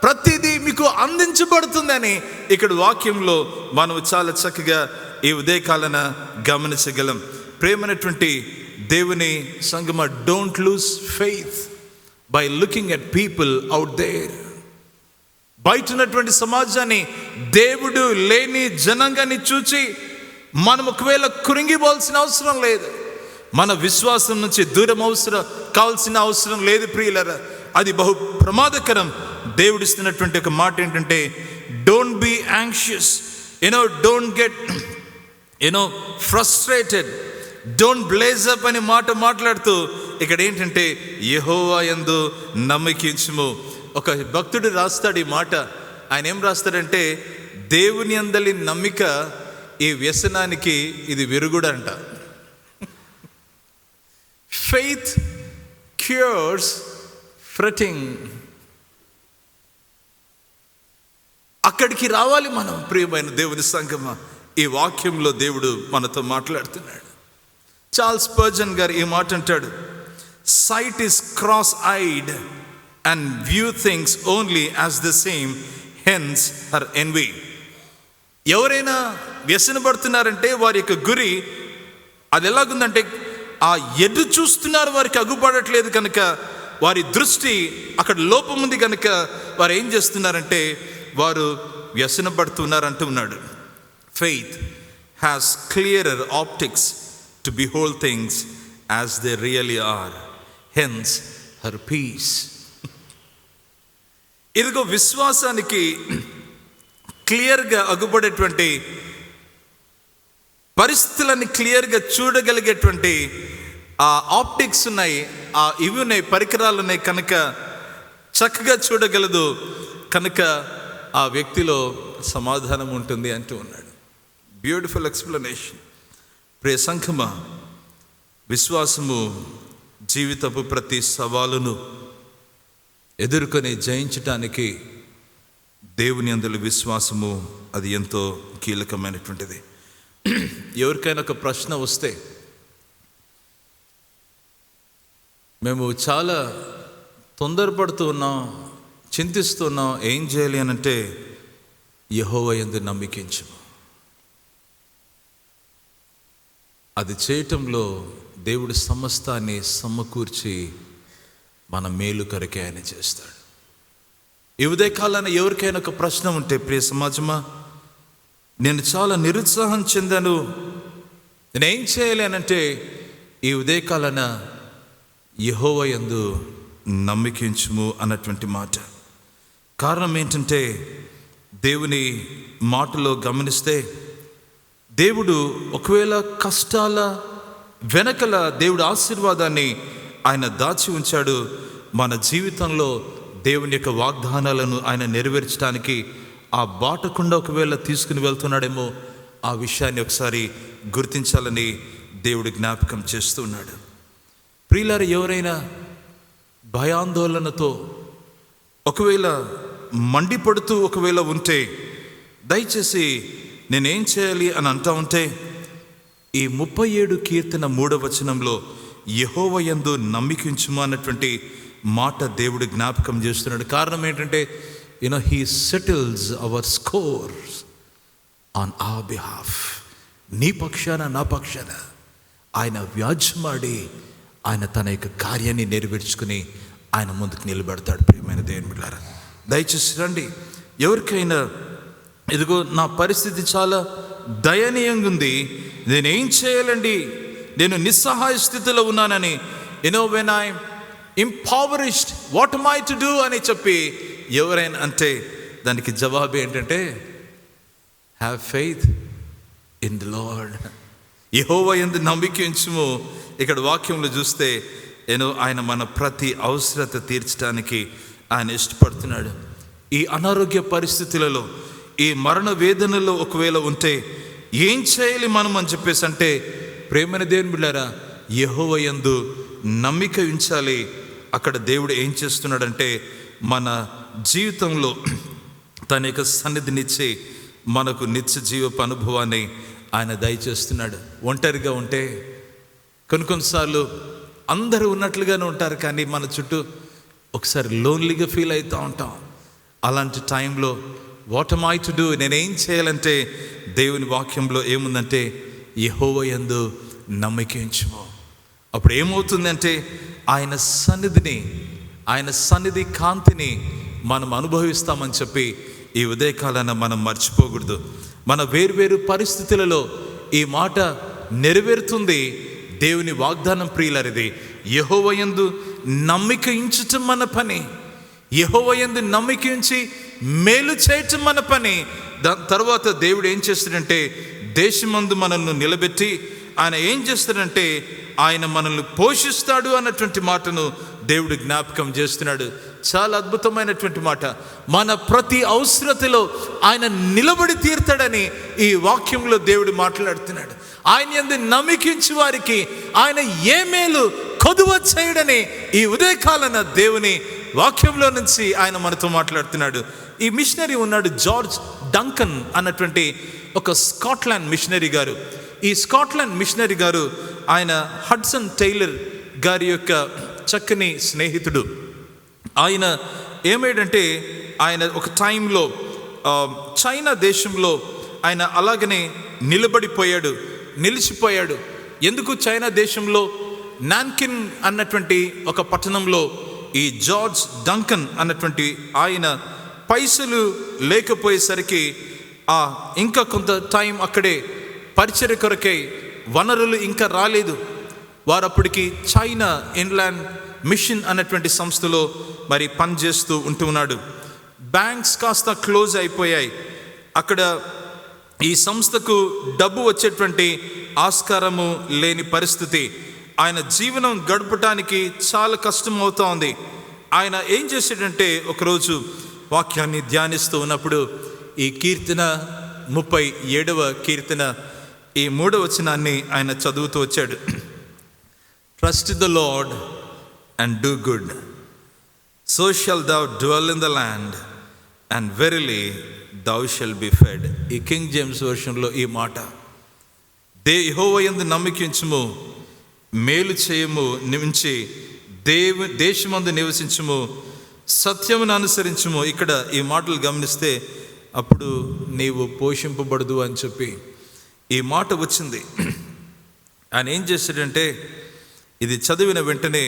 ప్రతిదీ మీకు అందించబడుతుందని ఇక్కడ వాక్యంలో మనం చాలా చక్కగా ఈ ఉదయకాలన గమనించగలం. ప్రేమైనటువంటి దేవుని సంగమ, don't lose faith by looking at people out there. బయట ఉన్నటువంటి సమాజాన్ని, దేవుడు లేని జనాంగాన్ని చూచి మనం ఒకవేళ కృంగిపోవాల్సిన అవసరం లేదు. మన విశ్వాసం నుంచి దూరం కావాల్సిన అవసరం లేదు ప్రియులరా. అది బహు ప్రమాదకరం. దేవుడు ఇస్తున్నటువంటి ఒక మాట ఏంటంటే don't be anxious, don't get frustrated, don't blaze up అనే మాట మాట్లాడుతూ ఇక్కడ ఏంటంటే యెహోవా యందు నమ్మకించుము. ఒక భక్తుడు రాస్తాడు ఈ మాట. ఆయన ఏం రాస్తాడంటే దేవుని యందలి నమ్మిక ఈ వ్యసనానికి ఇది విరుగుడంట. Faith cures ఫ్రెటింగ్. అక్కడికి రావాలి మనం ప్రియమైన దేవుని సంగమా. ఈ వాక్యంలో దేవుడు మనతో మాట్లాడుతున్నాడు. చార్ల్స్ స్పర్జన్ గారు ఈ మాట అంటాడు, sight is cross eyed and view things only as the same, hence her envy. ఎవరైనా వ్యసనపడుతున్నారంటే వారి యొక్క గురి అది ఎలాగుందంటే ఆ ఎదు చూస్తున్నారు, వారికి అగుపడట్లేదు కనుక వారి దృష్టి అక్కడ లోపం ఉంది కనుక వారు ఏం చేస్తున్నారంటే వారు వ్యసనపడుతున్నారు అంటూ ఉన్నాడు. Faith has clearer optics to behold things as they really are, hence her peace. ఇదిగో విశ్వాసానికి క్లియర్గా అగుపడేటువంటి పరిస్థితులని క్లియర్గా చూడగలిగేటువంటి ఆ ఆప్టిక్స్ ఉన్నాయి, ఆ ఇవి ఉన్నాయి, పరికరాలు ఉన్నాయి కనుక చక్కగా చూడగలదు కనుక ఆ వ్యక్తిలో సమాధానం ఉంటుంది అంటూ ఉన్నాడు. Beautiful explanation. ప్రియ సంఘమా, విశ్వాసము జీవితపు ప్రతి సవాలును ఎదుర్కొని జయించటానికి దేవుని యందు విశ్వాసము అది ఎంతో కీలకమైనటువంటిది. ఎవరికైనా ఒక ప్రశ్న వస్తే మేము చాలా తొందరపడుతూ ఉన్నాం, చింతిస్తున్నాం, ఏం చేయాలి అని అంటే యెహోవా యందు నమ్మికించుము. అది చేయటంలో దేవుడు సమస్తాన్ని సమకూర్చి మన మేలు కొరకే ఆయన చేస్తాడు. ఈ ఉదయకాలాన ఎవరికైనా ఒక ప్రశ్న ఉంటే, ప్రియ సమాజమా, నేను చాలా నిరుత్సాహం చెందాను, నేనేం చేయాలి అని అంటే ఈ ఉదయకాలాన యెహోవా యందు నమ్మికించుము అన్నటువంటి మాట. కారణం ఏంటంటే దేవుని మాటలో గమనిస్తే దేవుడు ఒకవేళ కష్టాల వెనకల దేవుడు ఆశీర్వాదాన్ని ఆయన దాచి ఉంచాడు. మన జీవితంలో దేవుని యొక్క వాగ్దానాలను ఆయన నెరవేర్చడానికి ఆ బాటకుండా ఒకవేళ తీసుకుని వెళ్తున్నాడేమో, ఆ విషయాన్ని ఒకసారి గుర్తించాలని దేవుడు జ్ఞాపకం చేస్తూ ఉన్నాడు. ప్రియులారా, ఎవరైనా భయాందోళనతో ఒకవేళ మండిపడుతూ ఒకవేళ ఉంటే దయచేసి నేనేం చేయాలి అని అంటా ఉంటే ఈ 37 కీర్తన 3వ వచనంలో యెహోవా యందు నమ్మికించుము అన్నటువంటి మాట దేవుడు జ్ఞాపకం చేస్తున్నాడు. కారణం ఏంటంటే he settles our scores on our behalf. నీ పక్షాన నా పక్షాన ఆయన వ్యాజ్యమాడి ఆయన తన యొక్క కార్యాన్ని నెరవేర్చుకుని ఆయన ముందుకు నిలబెడతాడు. ప్రియమైన దేవుని బిడ్డలారా, దయచేసి రండి. ఎవరికైనా ఇదిగో నా పరిస్థితి చాలా దయనీయంగా ఉంది, నేనేం చేయాలండి, నేను నిస్సహాయ స్థితిలో ఉన్నానని, when I impoverished, what am I to do అని చెప్పి ఎవరైనా అంటే దానికి జవాబు ఏంటంటే have faith in the Lord. యెహోవా యందు నమ్మిక ఉంచుము. ఇక్కడ వాక్యంలో చూస్తే ఆయన మన ప్రతి అవసరత తీర్చడానికి ఆయన ఇష్టపడుతున్నాడు. ఈ అనారోగ్య పరిస్థితులలో, ఈ మరణ వేదనలో ఒకవేళ ఉంటే ఏం చేయాలి మనం అని చెప్పేసి అంటే, ప్రేమైన దేవుని బిడ్డారా, యెహోవా యందు నమ్మిక ఉంచాలి. అక్కడ దేవుడు ఏం చేస్తున్నాడంటే మన జీవితంలో తన యొక్క సన్నిధినిచ్చి మనకు నిత్య జీవపు అనుభవాన్ని ఆయన దయచేస్తున్నాడు. ఒంటరిగా ఉంటే కొన్నిసార్లు అందరూ ఉన్నట్లుగానే ఉంటారు, కానీ మన చుట్టూ ఒకసారి లోన్లీగా ఫీల్ అవుతూ ఉంటాం. అలాంటి టైంలో what am I to do, నేనేం చేయాలంటే దేవుని వాక్యంలో ఏముందంటే యెహోవా యందు నమ్మిక ఉంచుము. అప్పుడు ఏమవుతుందంటే ఆయన సన్నిధి కాంతిని మనం అనుభవిస్తామని చెప్పి ఈ ఉదయకాలాన మనం మర్చిపోకూడదు. మన వేర్వేరు పరిస్థితులలో ఈ మాట నెరవేరుతుంది. దేవుని వాగ్దానం ప్రియులరిది. యెహోవా యందు నమ్మిక ఉంచటం మన పని. యెహోవా యందు నమ్మిక ఉంచి మేలు చేయటం మన పని. దాని తర్వాత దేవుడు ఏం చేస్తాడంటే దేశమందు మనల్ని నిలబెట్టి ఆయన ఏం చేస్తాడంటే ఆయన మనల్ని పోషిస్తాడు అన్నటువంటి మాటను దేవుడు జ్ఞాపకం చేస్తున్నాడు. చాలా అద్భుతమైనటువంటి మాట. మన ప్రతి అవసరతలో ఆయన నిలబడి తీరుతాడని ఈ వాక్యంలో దేవుడు మాట్లాడుతున్నాడు. ఆయన యందు నమ్మికించు వారికి ఆయన ఏ మేలు కొదువ చేయడని ఈ ఉదయకాలన దేవుని వాక్యంలో నుంచి ఆయన మనతో మాట్లాడుతున్నాడు. ఈ మిషనరీ ఉన్నాడు, జార్జ్ డంకన్ అన్నటువంటి ఒక స్కాట్లాండ్ మిషనరీ గారు. ఈ స్కాట్లాండ్ మిషనరీ గారు ఆయన హడ్సన్ టైలర్ గారి యొక్క చక్కని స్నేహితుడు. ఆయన ఏమేంటంటే ఆయన ఒక టైంలో చైనా దేశంలో ఆయన అలాగనే నిలిచిపోయాడు. ఎందుకు చైనా దేశంలో నాన్కిన్ అన్నటువంటి ఒక పట్టణంలో ఈ జార్జ్ డంకన్ అన్నటువంటి ఆయన పైసలు లేకపోయేసరికి ఇంకా కొంత టైం అక్కడే పరిచర్య కొరకై వనరులు ఇంకా రాలేదు. వారు అప్పటికి చైనా ఇన్లాండ్ మిషన్ అన్నటువంటి సంస్థలో మరి పనిచేస్తూ ఉంటున్నాడు. బ్యాంక్స్ కాస్త క్లోజ్ అయిపోయాయి. అక్కడ ఈ సంస్థకు డబ్బు వచ్చేటువంటి ఆస్కారము లేని పరిస్థితి. ఆయన జీవనం గడపటానికి చాలా కష్టం అవుతా ఉంది. ఆయన ఏం చేశాడంటే ఒకరోజు వాక్యాన్ని ధ్యానిస్తూ ఉన్నప్పుడు ఈ కీర్తన 37వ కీర్తన ఈ 3వ వచనాన్ని ఆయన చదువుతూ వచ్చాడు. Trust the lord and do good, so shall thou dwell in the land, and verily thou shalt be fed. ఈ కింగ్ జేమ్స్ వర్షన్లో ఈ మాట, యెహోవా యందు నమ్మిక ఉంచుము, మేలు చేయము, నిమించి దేశమందు నివసించుము, సత్యమును అనుసరించుము. ఇక్కడ ఈ మాటలు గమనిస్తే అప్పుడు నీవు పోషింపబడదు అని చెప్పి ఈ మాట వచ్చింది. ఆయన ఏం చేశాడంటే ఇది చదివిన వెంటనే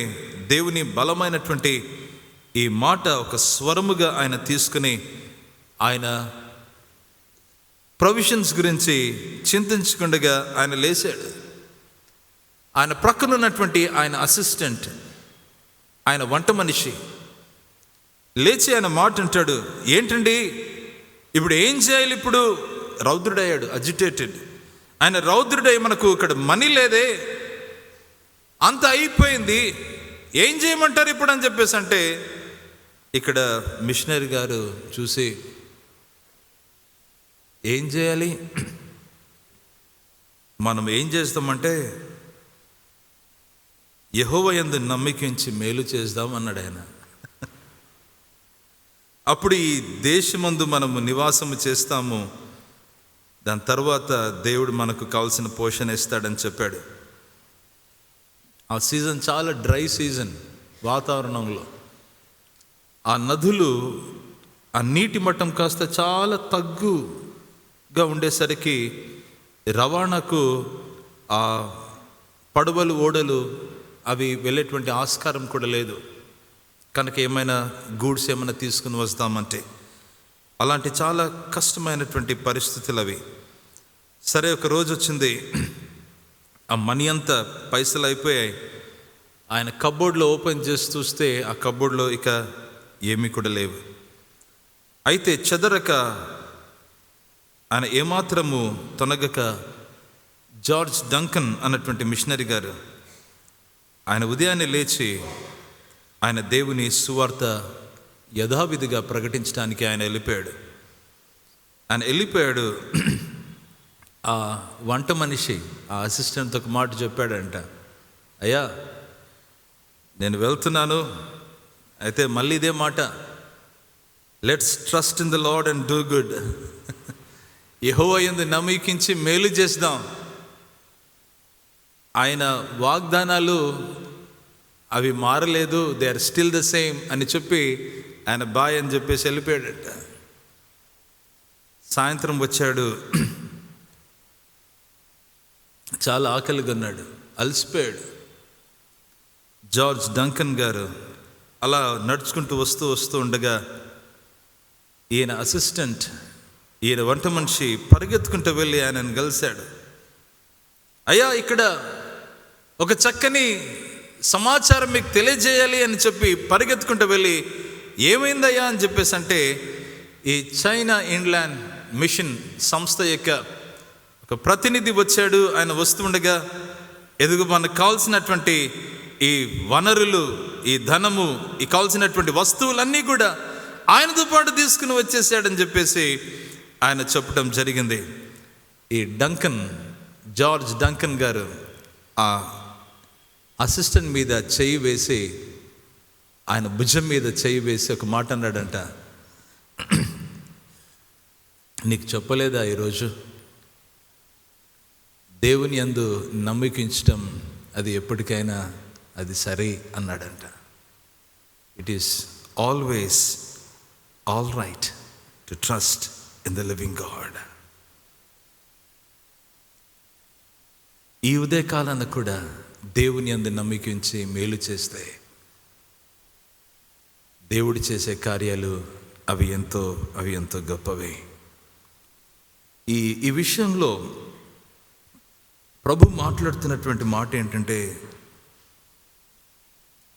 దేవుని బలమైనటువంటి ఈ మాట ఒక స్వరముగా ఆయన తీసుకుని ఆయన ప్రొవిజన్స్ గురించి చింతించకుండా ఆయన లేచాడు. ఆయన ప్రక్కన ఉన్నటువంటి ఆయన అసిస్టెంట్, ఆయన వంట మనిషి లేచి ఆయన మాట అంటాడు, ఏంటండి ఇప్పుడు ఏం చేయాలి? ఇప్పుడు రౌద్రుడయ్యాడు, అజిటేటెడ్. ఆయన రౌద్రుడై మనకు ఇక్కడ మనీ లేదే, అంత అయిపోయింది, ఏం చేయమంటారు ఇప్పుడు అని చెప్పేసి అంటే ఇక్కడ మిషనరీ గారు చూసి ఏం చేయాలి, మనం ఏం చేస్తామంటే యెహోవా యందు నమ్మికించి మేలు చేద్దాం అన్నాడు ఆయన. అప్పుడు ఈ దేశమందు మనము నివాసము చేస్తాము, దాని తర్వాత దేవుడు మనకు కావాల్సిన పోషణ ఇస్తాడని చెప్పాడు. ఆ సీజన్ చాలా డ్రై సీజన్ వాతావరణంలో. ఆ నదులు, ఆ నీటి మట్టం కాస్త చాలా తగ్గుగా ఉండేసరికి రవాణాకు ఆ పడవలు, ఓడలు అవి వెళ్ళేటువంటి ఆస్కారం కూడా లేదు. కనుక ఏమైనా గూడ్స్ ఏమైనా తీసుకుని వస్తామంటే అలాంటి చాలా కష్టమైనటువంటి పరిస్థితులు అవి. సరే, ఒక రోజు వచ్చింది, ఆ మనీ అంతా పైసలు అయిపోయాయి. ఆయన కబోర్డ్లో ఓపెన్ చేసి చూస్తే ఆ కబోర్డ్లో ఇక ఏమీ కూడా లేవు. అయితే చెదరక ఆయన ఏమాత్రము తొనగక జార్జ్ డంకన్ అన్నటువంటి మిషనరీ గారు, ఆయన ఉదయాన్నే లేచి ఆయన దేవుని సువార్త యథావిధిగా ప్రకటించడానికి ఆయన వెళ్ళిపోయాడు. ఆ వంట మనిషి, ఆ అసిస్టెంట్తో ఒక మాట చెప్పాడంట, అయ్యా నేను వెళ్తున్నాను, అయితే మళ్ళీ ఇదే మాట, let's trust in the Lord and do good. యెహోవా యందు నమ్మకించి మేలు చేద్దాం. ఆయన వాగ్దానాలు అవి మారలేదు, they are still the same అని చెప్పి ఆయన బాయ్ అని చెప్పేసి వెళ్ళిపోయాడట. సాయంత్రం వచ్చాడు, చాలా ఆకలిగా ఉన్నాడు, అలసిపోయాడు. జార్జ్ డంకన్ గారు అలా నడుచుకుంటూ వస్తూ ఉండగా ఈయన అసిస్టెంట్, ఈయన వంట మనిషి పరిగెత్తుకుంటూ వెళ్ళి ఆయనను కలిశాడు. అయ్యా, ఇక్కడ ఒక చక్కని సమాచారం మీకు తెలియజేయాలి అని చెప్పి పరిగెత్తుకుంటూ వెళ్ళి, ఏమైందయ్యా అని చెప్పేసి అంటే, ఈ చైనా ఇంగ్లాండ్ మిషన్ సంస్థ యొక్క ఒక ప్రతినిధి వచ్చాడు. ఆయన వస్తుండగా మనకు కావాల్సినటువంటి ఈ వనరులు, ఈ ధనము, ఈ కావాల్సినటువంటి వస్తువులన్నీ కూడా ఆయనతో పాటు తీసుకుని వచ్చేసాడని చెప్పేసి ఆయన చెప్పడం జరిగింది. ఈ జార్జ్ డంకన్ గారు ఆ అసిస్టెంట్ మీద చెయ్యి వేసి, ఆయన భుజం మీద చెయ్యి వేసి ఒక మాట అన్నాడంట, నీకు చెప్పలేదా ఈరోజు దేవుని యందు నమ్మకించటం అది ఎప్పటికైనా అది సరే అన్నాడంట. It is always all right to trust in the living God. ఈ ఉదయకాలాన్ని కూడా దేవుని యందు నమ్మకించి మేలు చేస్తే దేవుడు చేసే కార్యాలు అవి ఎంతో గొప్పవే. ఈ విషయంలో ప్రభు మాట్లాడుతున్నటువంటి మాట ఏంటంటే,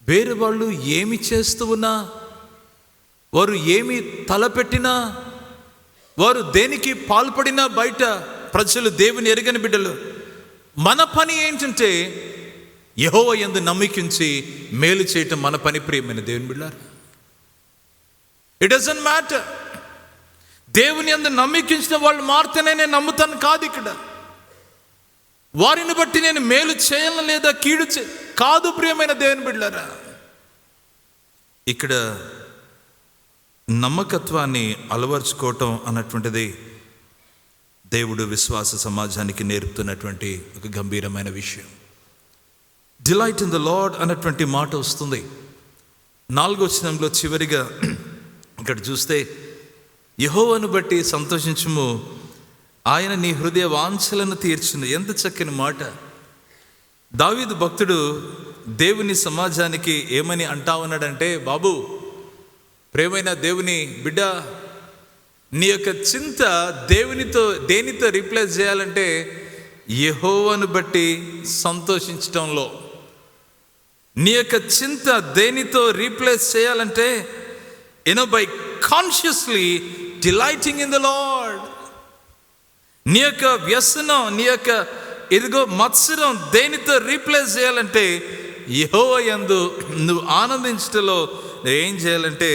వేరే వాళ్ళు ఏమి చేస్తూ ఉన్నా, వారు ఏమి తలపెట్టినా, వారు దేనికి పాల్పడినా, బయట ప్రజలు దేవుని ఎరగని బిడ్డలు, మన పని ఏంటంటే యెహోవా యందు నమ్మకించి మేలు చేయటం మన పని. ప్రియమైన దేవుని బిడ్డలారా, ఇట్ డజంట్ మ్యాటర్ దేవుని యందు నమ్మకించిన వాళ్ళు మారితేనే నేను నమ్ముతాను కాదు. ఇక్కడ వారిని బట్టి నేను మేలు చేయాలని లేదా కీడు కాదు. ప్రియమైన దేవుని బిడ్డలారా, ఇక్కడ నమ్మకత్వాన్ని అలవర్చుకోవటం అన్నటువంటిది దేవుడు విశ్వాస సమాజానికి నేర్పుతున్నటువంటి ఒక గంభీరమైన విషయం. డిలైట్ ఇన్ ద లార్డ్ అన్నటువంటి మాట వస్తుంది 4వ వచనంలో చివరిగా. ఇక్కడ చూస్తే, యెహోవాను బట్టి సంతోషించుము, ఆయన నీ హృదయ వాంఛలను తీర్చును. ఎంత చక్కని మాట. దావీదు భక్తుడు దేవుని సమాజానికి ఏమని అంటా ఉన్నాడంటే, బాబు, ప్రేమైన దేవుని బిడ్డ, నీ యొక్క చింత దేనితో రీప్లేస్ చేయాలంటే యెహోవాను బట్టి సంతోషించటంలో. నీ యొక్క చింత దేనితో రీప్లేస్ చేయాలంటే by consciously delighting in the lord. నీ యొక్క వ్యసనం, నీ యొక్క మత్సరం దేనితో రీప్లేస్ చేయాలంటే యెహోవా యందు నువ్వు ఆనందించటంలో ఏం చేయాలంటే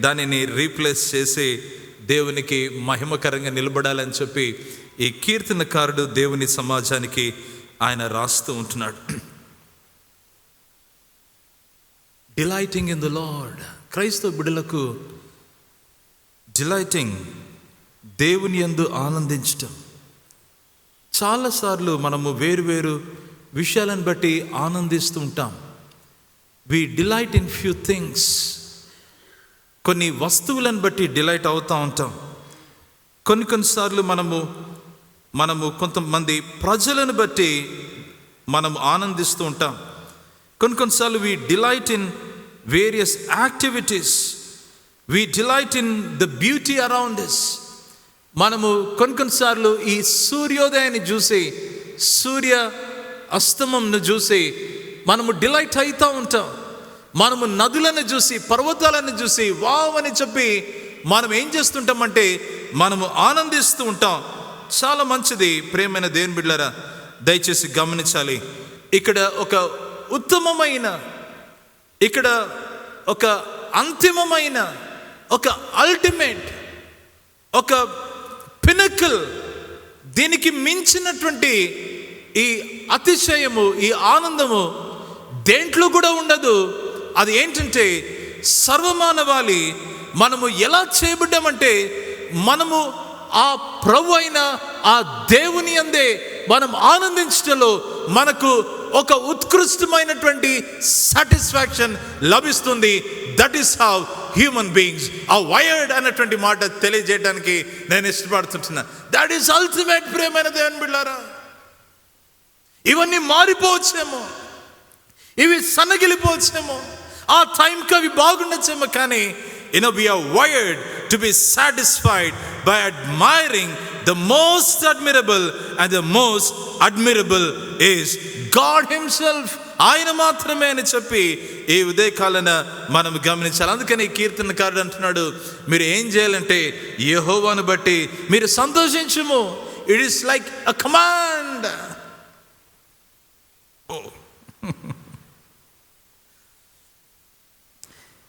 దానిని రీప్లేస్ చేసి దేవునికి మహిమకరంగా నిలబడాలని చెప్పి ఈ కీర్తనకారుడు దేవుని సమాజానికి ఆయన రాస్తూ ఉంటున్నాడు. Delighting in the lord. క్రైస్తవ బిడ్డలకు డిలైటింగ్, దేవుని యందు ఆనందించటం. చాలాసార్లు మనము వేరు విషయాలను బట్టి ఆనందిస్తూ ఉంటాం. వి డిలైట్ ఇన్ ఫ్యూ థింగ్స్. కొన్ని వస్తువులను బట్టి డిలైట్ అవుతూ ఉంటాం. కొన్నిసార్లు మనము కొంతమంది ప్రజలను బట్టి మనం ఆనందిస్తూ ఉంటాం. కొన్నిసార్లు we delight in various activities. We delight in the beauty around us. మనము కొన్నిసార్లు ఈ సూర్యోదయాన్ని చూసి, సూర్య అస్తమంను చూసి మనము డిలైట్ అవుతూ ఉంటాం. మనము నదులను చూసి, పర్వతాలను చూసి వావ్ అని చెప్పి మనం ఏం చేస్తుంటామంటే మనము ఆనందిస్తూ ఉంటాం. చాలా మంచిది ప్రియమైన దేవుని బిడ్డలారా. దయచేసి గమనించాలి. ఇక్కడ ఒక ఉత్తమమైన, ఇక్కడ ఒక అంతిమమైన, ఒక అల్టిమేట్, ఒక పినకల్, దీనికి మించినటువంటి ఈ అతిశయము, ఈ ఆనందము దేంట్లో కూడా ఉండదు. అది ఏంటంటే సర్వమానవాళి మనము ఎలా చేయబడ్డామంటే, మనము ఆ ప్రభు అయిన ఆ దేవుని యందే మనం ఆనందించడంలో మనకు ఒక ఉత్కృష్టమైనటువంటి సాటిస్ఫాక్షన్ లభిస్తుంది. That is how human beings are wired అన్నటువంటి మాట తెలియజేయడానికి నేను ఇష్టపడుతుంటున్నా. That is ultimate. ప్రియమైన దేవుని బిడ్డలారా, ఇవన్నీ మారిపోవచ్చేమో, ఇవి సన్నగిలిపోవచ్చేమో, ఆ టైంకి అవి బాగుండొచ్చేమో, కానీ we are wired to be satisfied by admiring the most admirable, and the most admirable is God himself. ఆయన మాత్రమే అని చెప్పి ఈ ఉదయకాలన మనం గమనించాలి. అందుకని కీర్తనకారుడు అంటున్నాడు, మీరు ఏం చేయాలంటే యెహోవాను బట్టి మీరు సంతోషించుము. It is like a command.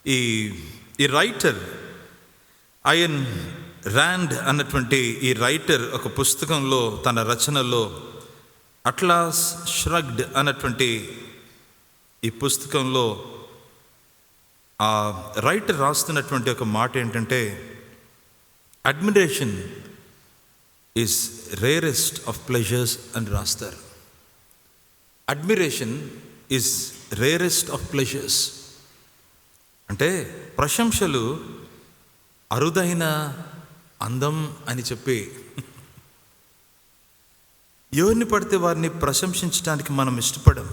ఈ రైటర్ అయన్ ర్యాండ్ అన్నటువంటి ఈ రైటర్ ఒక పుస్తకంలో, తన రచనలో అట్లాస్ ష్రగ్డ్ అన్నటువంటి ఈ పుస్తకంలో ఆ రైటర్ రాస్తున్నటువంటి ఒక మాట ఏంటంటే, admiration is rarest of pleasures అని రాస్తారు. Admiration is rarest of pleasures అంటే ప్రశంసలు అరుదైన అందం అని చెప్పి, ఎవరిని పడితే వారిని ప్రశంసించడానికి మనం ఇష్టపడం.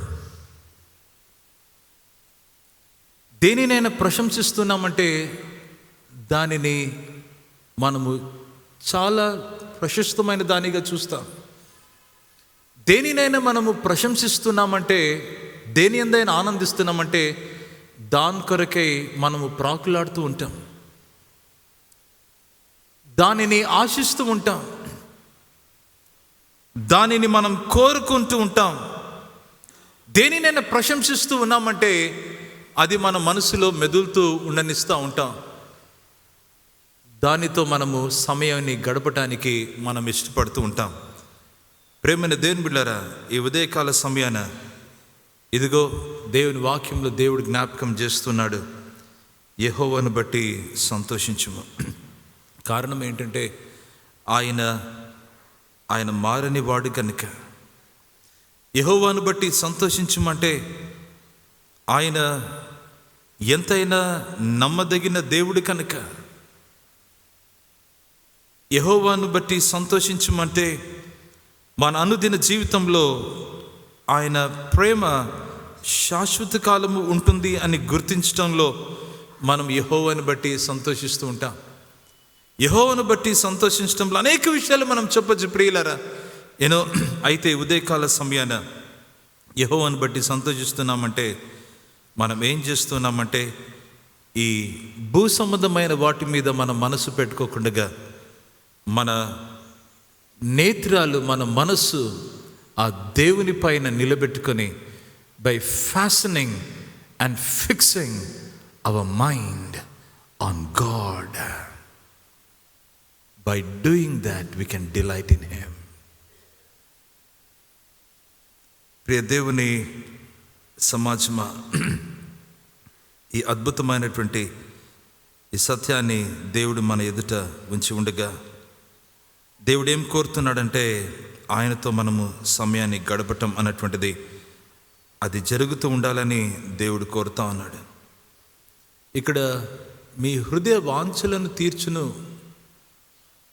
దేనినైనా ప్రశంసిస్తున్నామంటే దానిని మనము చాలా ప్రశస్తమైన దానిగా చూస్తాం. దేనినైనా మనము ప్రశంసిస్తున్నామంటే, దేని ఎందైనా ఆనందిస్తున్నామంటే దాని కొరకై మనము ప్రాకులాడుతూ ఉంటాం, దానిని ఆశిస్తూ ఉంటాం, దానిని మనం కోరుకుంటూ ఉంటాం. దేనినైనా ప్రశంసిస్తూ ఉన్నామంటే అది మన మనసులో మెదులుతూ ఉండనిస్తూ ఉంటాం. దానితో మనము సమయాన్ని గడపటానికి మనం ఇష్టపడుతూ ఉంటాం. ప్రేమైన దేవుని బిడ్డలారా, ఈ ఉదయకాల సమయాన ఇదిగో దేవుని వాక్యంలో దేవుడు జ్ఞాపకం చేస్తున్నాడు, యెహోవాను బట్టి సంతోషించుము. కారణం ఏంటంటే ఆయన మారని వాడు కనుక. యెహోవాను బట్టి సంతోషించమంటే ఆయన ఎంతైనా నమ్మదగిన దేవుడు కనుక. యెహోవాను బట్టి సంతోషించమంటే మన అనుదిన జీవితంలో ఆయన ప్రేమ శాశ్వత కాలము ఉంటుంది అని గుర్తించడంలో మనం యెహోవాను బట్టి సంతోషిస్తూ ఉంటాం. యెహోవాను బట్టి సంతోషించడంలో అనేక విషయాలు మనం చెప్పచ్చు ప్రియులారా. అయితే ఉదయకాల సమయాన యెహోవాను బట్టి సంతోషిస్తున్నామంటే మనం ఏం చేస్తున్నామంటే, ఈ భూ సంబంధమైన వాటి మీద మన మనసు పెట్టుకోకుండా మన నేత్రాలు, మన మనస్సు ఆ దేవుని పైన నిలబెట్టుకొని, by fastening and fixing our mind on God, by doing that we can delight in him. ప్రియ దేవుని సమాజమా, ఈ అద్భుతమైనటువంటి ఈ సత్యాన్ని దేవుడు మన ఎదుట ఉంచి ఉండగా, దేవుడు ఏం కోరుతున్నాడంటే ఆయనతో మనము సమయాన్ని గడపటం అన్నటువంటిది అది జరుగుతూ ఉండాలని దేవుడు కోరుతా ఉన్నాడు. ఇక్కడ మీ హృదయ వాంఛలను తీర్చును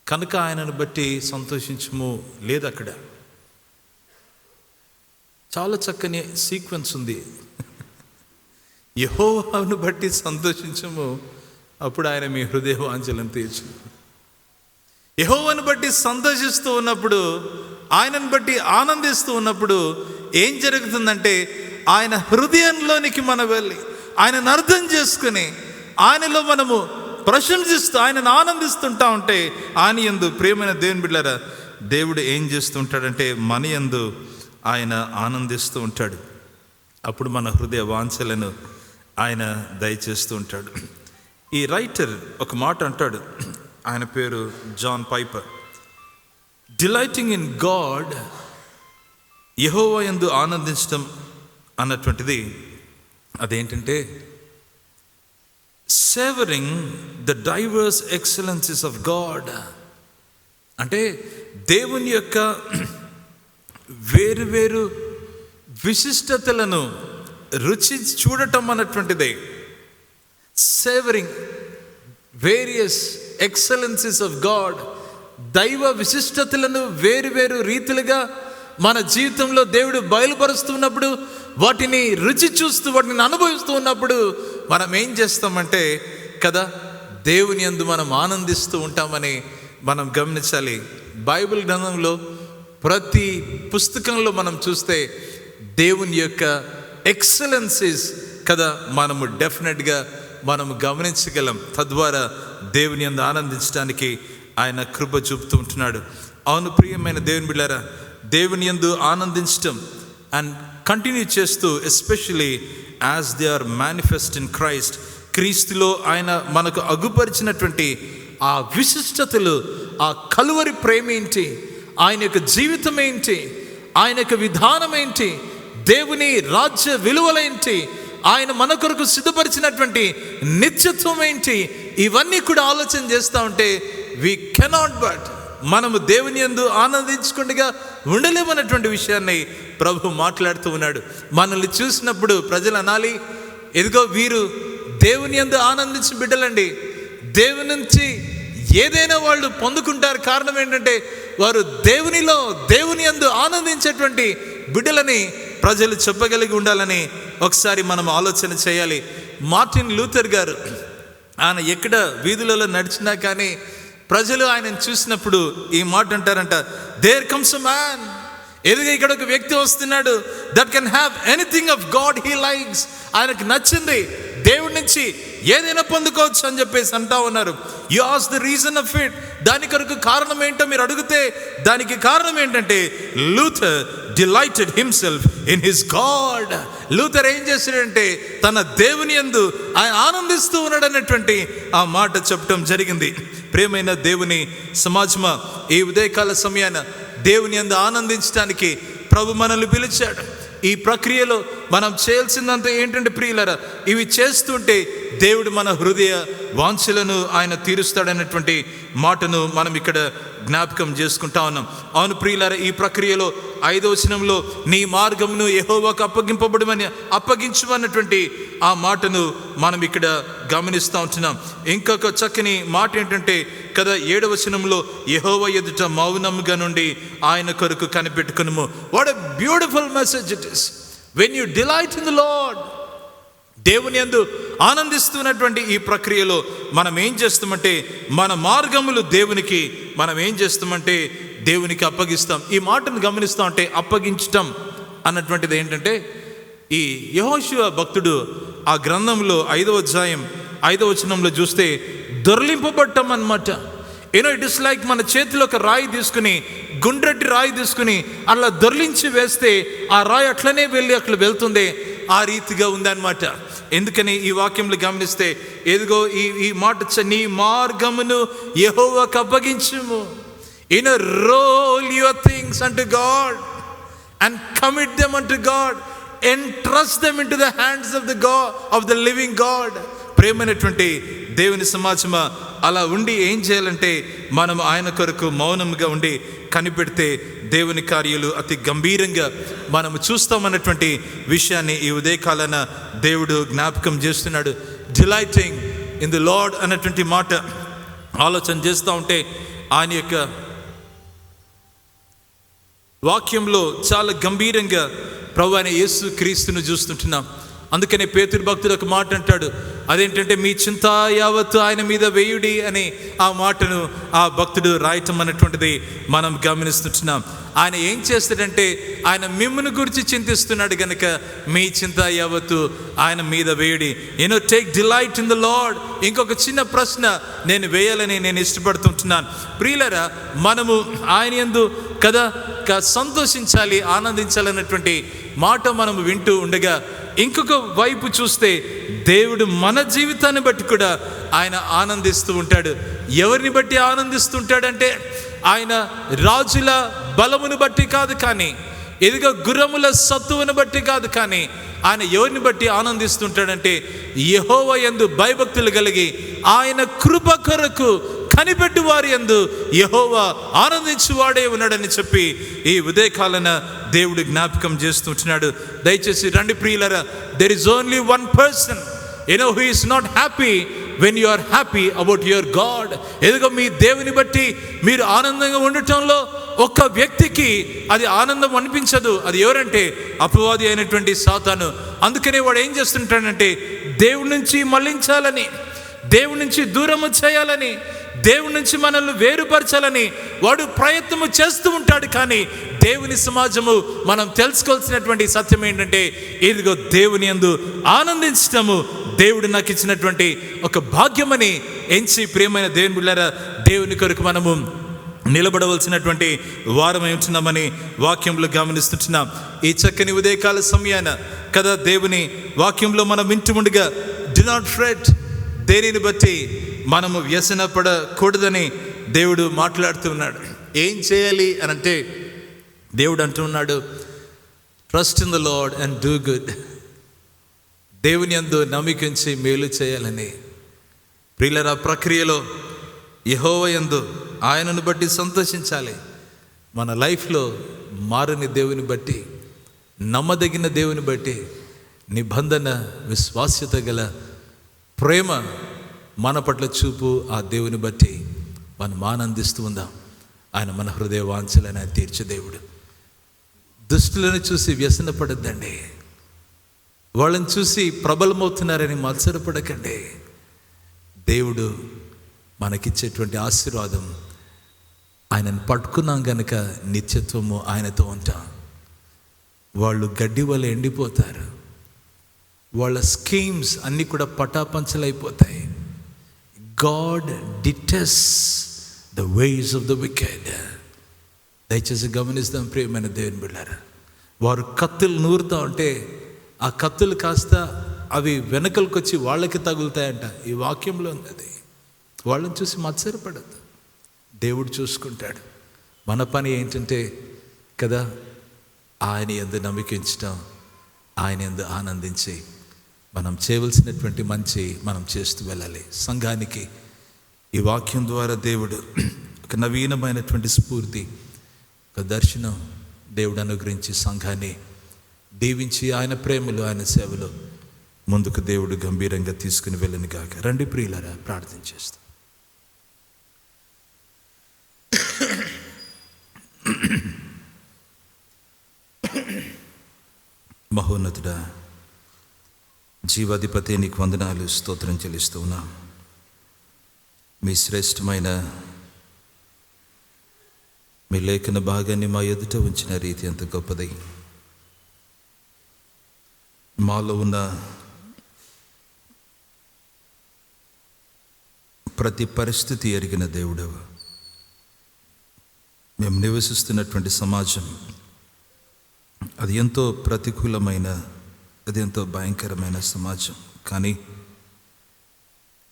కనుక ఆయనను బట్టి సంతోషించుము లేదు. అక్కడ చాలా చక్కని సీక్వెన్స్ ఉంది. యెహోవాను బట్టి సంతోషించము, అప్పుడు ఆయన మీ హృదయ వాంఛలను తీర్చు. యెహోవాను బట్టి సంతోషిస్తూ ఉన్నప్పుడు, ఆయనను బట్టి ఆనందిస్తూ ఉన్నప్పుడు ఏం జరుగుతుందంటే, ఆయన హృదయంలోనికి మనం వెళ్ళి ఆయనను అర్థం చేసుకుని ఆయనలో మనము ప్రశంసిస్తూ ఆయనను ఆనందిస్తుంటా ఉంటే, ఆయన యందు ప్రియమైన దేవుని బిడ్డలారా, దేవుడు ఏం చేస్తుంటాడంటే మన యందు ఆయన ఆనందిస్తూ ఉంటాడు. అప్పుడు మన హృదయ వాంఛలను ఆయన దయచేస్తూ ఉంటాడు. ఈ రైటర్ ఒక మాట అంటాడు, ఆయన పేరు John Piper. Delighting in God, యెహోవా యందు ఆనందించడం అన్నటువంటిది అదేంటంటే savouring the diverse excellences of God. అంటే దేవుని యొక్క వేరు విశిష్టతలను రుచి చూడటం అన్నటువంటిదే. Savouring various excellences of God, దైవ విశిష్టతలను వేరు రీతిలుగా మన జీవితంలో దేవుడు బయలుపరుస్తున్నప్పుడు, వాటిని రుచి చూస్తూ వాటిని అనుభవిస్తూ ఉన్నప్పుడు మనం ఏం చేస్తామంటే కదా, దేవుని యందు మనం ఆనందిస్తూ ఉంటామని మనం గమనించాలి. బైబిల్ గ్రంథంలో ప్రతి పుస్తకంలో మనం చూస్తే దేవుని యొక్క ఎక్సలెన్సీస్ కదా మనము డెఫినెట్గా మనము గమనించగలం. తద్వారా దేవుని యందు ఆనందించడానికి ఆయన కృప చూపుతూ ఉంటున్నాడు. అవును ప్రియమైన దేవుని బిడ్డలారా, దేవుని యందు ఆనందించటం అండ్ కంటిన్యూ చేస్తూ, especially as they are manifest in Christ, క్రీస్తులో ఆయన మనకు అగుపరిచినటువంటి ఆ విశిష్టతలు, ఆ కలువరి ప్రేమ ఏంటి, ఆయన యొక్క జీవితం ఏంటి, ఆయన యొక్క విధానం ఏంటి, దేవుని రాజ్య విలువలేంటి, ఆయన మన కొరకు సిద్ధపరిచినటువంటి నిత్యత్వం ఏంటి, ఇవన్నీ కూడా ఆలోచన చేస్తూ ఉంటే వీ కెనాట్ బట్ మనము దేవుని యందు ఆనందించకుండా ఉండలేమన్నటువంటి విషయాన్ని ప్రభు మాట్లాడుతూ ఉన్నాడు. మనల్ని చూసినప్పుడు ప్రజలు అనాలి, ఎదుగో వీరు దేవుని యందు ఆనందించిన బిడ్డలండి, దేవుని నుంచి ఏదైనా వాళ్ళు పొందుకుంటారు. కారణం ఏంటంటే వారు దేవుని యందు ఆనందించేటువంటి బిడ్డలని ప్రజలు చెప్పగలిగి ఉండాలని ఒకసారి మనం ఆలోచన చేయాలి. మార్టిన్ లూథర్ గారు, ఆయన ఎక్కడ వీధులలో నడిచినా కానీ ప్రజలు ఆయనను చూసినప్పుడు ఈ మాట అంటారంట, దేర్ కమ్స్ అ మ్యాన్, ఎదుగు ఇక్కడ ఒక వ్యక్తి వస్తున్నాడు, that can have anything of God he likes, ఆయనకు నచ్చింది దేవుడి నుంచి ఏదైనా పొందుకోవచ్చు అని చెప్పేసి అంటా ఉన్నారు. You ask the reason of it, దాని కొరకు కారణం ఏంటో మీరు అడిగితే దానికి కారణం ఏంటంటే Luther delighted himself in his God. Luther ఏం చేశాడంటే తన దేవుని యందు ఆయన ఆనందిస్తూ ఉన్నాడు అన్నటువంటి ఆ మాట చెప్పడం జరిగింది. ప్రియమైన దేవుని సమాజమా, ఈ ఉదయకాల సమయాన దేవుని యందు ఆనందించడానికి ప్రభు మనల్ని పిలిచాడు. ఈ ప్రక్రియలో మనం చేయాల్సిందంతా ఏంటంటే ప్రియులరా, ఇవి చేస్తుంటే దేవుడు మన హృదయ వాంఛలను ఆయన తీరుస్తాడన్నటువంటి మాటను మనం ఇక్కడ జ్ఞాపకం చేసుకుంటా ఉన్నాం. అవును ప్రియులారా, ఈ ప్రక్రియలో 5వ వచనంలో నీ మార్గమును యెహోవాకు అప్పగించమన్నటువంటి ఆ మాటను మనం ఇక్కడ గమనిస్తూ ఉంటున్నాం. ఇంకొక చక్కని మాట ఏంటంటే కదా 7వ వచనంలో యెహోవా ఎదుట మౌనముగా నుండి ఆయన కొరకు కనిపెట్టుకునుము. What a beautiful message it is when you delight in the Lord. దేవుని యందు ఆనందిస్తున్నటువంటి ఈ ప్రక్రియలో మనం ఏం చేస్తామంటే మన మార్గములు దేవునికి మనం ఏం చేస్తామంటే దేవునికి అప్పగిస్తాం. ఈ మాటను గమనిస్తాం. అంటే అప్పగించటం అన్నటువంటిది ఏంటంటే ఈ యెహోషువ భక్తుడు ఆ గ్రంథంలో 5వ అధ్యాయం 5వ వచనంలో చూస్తే దొర్లింపబడటం అన్నమాట. ఇట్ ఇస్ లైక్ మన చేతిలో ఒక రాయి తీసుకుని, గుండ్రటి రాయి తీసుకుని అలా దొర్లించి వేస్తే ఆ రాయి అట్లనే వెళ్ళి అట్లా వెళ్తుంది. ఆ రీతిగా ఉందన్నమాట. ఎందుకని ఈ వాక్యంలో గమనిస్తే ఎదుగో ఈ మాట, నీ మార్గమును యెహోవాకు అప్పగించుము. Roll your things unto God and commit them unto God, entrust them into the hands of the God of the living God. ప్రేమైనటువంటి దేవుని సమాజమా, అలా ఉండి ఏం చేయాలంటే మనం ఆయన కొరకు మౌనంగా ఉండి కనిపెడితే దేవుని కార్యాలు అతి గంభీరంగా మనము చూస్తామన్నటువంటి విషయాన్ని ఈ ఉదయకాలాన దేవుడు జ్ఞాపకం చేస్తున్నాడు. డిలైటింగ్ ఇన్ ది లార్డ్ అన్నటువంటి మాట ఆలోచన చేస్తూ ఉంటే ఆయన యొక్క వాక్యంలో చాలా గంభీరంగా ప్రభువైన యేసు క్రీస్తును చూస్తుంటున్నాం. అందుకనే పేతురు భక్తుడు ఒక మాట అంటాడు, అదేంటంటే మీ చింత యావత్తు ఆయన మీద వేయుడి అని ఆ మాటను ఆ భక్తుడు రాయటం అన్నటువంటిది మనం గమనిస్తుంటున్నాం. ఆయన ఏం చేస్తాడంటే ఆయన మిమ్మును గురించి చింతిస్తున్నాడు గనుక మీ చింత యావత్తు ఆయన మీద వేయుడి. Take delight in the Lord. ఇంకొక చిన్న ప్రశ్న నేను వేయాలని నేను ఇష్టపడుతుంటున్నాను. ప్రియులరా, మనము ఆయన యందు కదా సంతోషించాలి, ఆనందించాలన్నటువంటి మాట మనం వింటూ ఉండగా, ఇంకొక వైపు చూస్తే దేవుడు మన జీవితాన్ని బట్టి కూడా ఆయన ఆనందిస్తూ ఉంటాడు. ఎవరిని బట్టి ఆనందిస్తుంటాడంటే, ఆయన రాజుల బలమును బట్టి కాదు, కానీ ఎదుగ గుర్రముల సత్తువును బట్టి కాదు, కానీ ఆయన ఎవరిని బట్టి ఆనందిస్తుంటాడంటే, యెహోవా యందు భయభక్తులు కలిగి ఆయన కృప కొరకు కనిపెట్టు వారి యందు యెహోవా ఆనందించువాడే ఉన్నాడని చెప్పి ఈ ఉదయకాలన దేవుడు జ్ఞాపకం చేస్తుంటున్నాడు. దయచేసి రండి ప్రియులరా, there is only one person who is not happy when you are happy about your God. ఎదుగో మీ దేవుని బట్టి మీరు ఆనందంగా ఉండటంలో ఒక్క వ్యక్తికి అది ఆనందం అనిపించదు. అది ఎవరంటే అపవాది అయినటువంటి సాతాను. అందుకనే వాడు ఏం చేస్తుంటాడంటే, దేవుడి నుంచి మళ్ళించాలని, దేవుడి నుంచి దూరము చేయాలని, దేవుడి నుంచి మనల్ని వేరుపరచాలని వాడు ప్రయత్నము చేస్తూ ఉంటాడు. కానీ దేవుని సమాజము మనం తెలుసుకోవాల్సినటువంటి సత్యం ఏంటంటే, ఇదిగో దేవుని యందు ఆనందించటము దేవుడు నాకు ఇచ్చినటువంటి ఒక భాగ్యమని ఎంచి ప్రియమైన దేవుని బిడ్డలారా, దేవుని కొరకు మనము నిలబడవలసినటువంటి వారమై ఉంటున్నామని వాక్యంలో గమనిస్తుంటున్నాం. ఈ చక్కని ఉదయకాల సమయాన కదా దేవుని వాక్యంలో మనం వింటుండగా, డు నాట్ ఫ్రెట్, దేనిని బట్టి మనము వ్యసన పడకూడదని దేవుడు మాట్లాడుతూ ఉన్నాడు. ఏం చేయాలి అని అంటే, దేవుడు అంటున్నాడు, trust in the Lord and do good. దేవుని యందు నమ్మికించి మేలు చేయాలని. ప్రియులరా, ప్రక్రియలో యెహోవా యందు ఆయనను బట్టి సంతోషించాలి. మన లైఫ్లో మారని దేవుని బట్టి, నమ్మదగిన దేవుని బట్టి, నిబంధన విశ్వాస్యత గల ప్రేమ మన పట్ల చూపు ఆ దేవుని బట్టి మనం ఆనందిస్తూ ఉందాం. ఆయన మన హృదయ వాంఛలను తీర్చే దేవుడు. దుష్టులను చూసి వ్యసన పడద్దండి, వాళ్ళని చూసి ప్రబలమవుతున్నారని మత్సరపడకండి. దేవుడు మనకిచ్చేటువంటి ఆశీర్వాదం, ఆయనను పట్టుకున్నాం గనక నిత్యత్వము ఆయనతో ఉంటాం. వాళ్ళు గడ్డి వల్ల ఎండిపోతారు, వాళ్ళ స్కీమ్స్ అన్నీ కూడా పటాపంచలైపోతాయి. God detests the ways of the wicked. దయచేసి గమనిస్తాం ప్రియమైన దేవుని బిడ్డలారా, వారు కత్తులు నూరుతా ఉంటే ఆ కత్తులు కాస్త అవి వెనకలకు వచ్చి వాళ్ళకి తగులుతాయంట. ఈ వాక్యంలో ఉంది అది. వాళ్ళని చూసి మత్సరపడద్దు, దేవుడు చూసుకుంటాడు. మన పని ఏంటంటే కదా, ఆయన యందు నమ్మకించటం, ఆయన యందు ఆనందించి మనం చేయవలసినటువంటి మంచి మనం చేస్తూ వెళ్ళాలి. సంఘానికి ఈ వాక్యం ద్వారా దేవుడు ఒక నవీనమైనటువంటి స్ఫూర్తి, ఒక దర్శనం దేవుడు అనుగ్రహించి సంఘాన్ని దీవించి ఆయన ప్రేమలో, ఆయన సేవలో ముందుకు దేవుడు గంభీరంగా తీసుకుని వెళ్ళను గాక. రండి ప్రియులారా, ప్రార్థన చేస్తాం. మహోన్నతుడా, జీవాధిపతి, నీకు వందనాలు, స్తోత్రం చెల్లిస్తూ ఉన్నాం. మీ శ్రేష్టమైన మీ లేఖన భాగాన్ని మా ఎదుట ఉంచిన రీతి ఎంత గొప్పది. మాలో ఉన్న ప్రతి పరిస్థితి ఎరిగిన దేవుడవు. మేము నివసిస్తున్నటువంటి సమాజం అది ఎంతో ప్రతికూలమైన, అది ఎంతో భయంకరమైన సమాజం. కానీ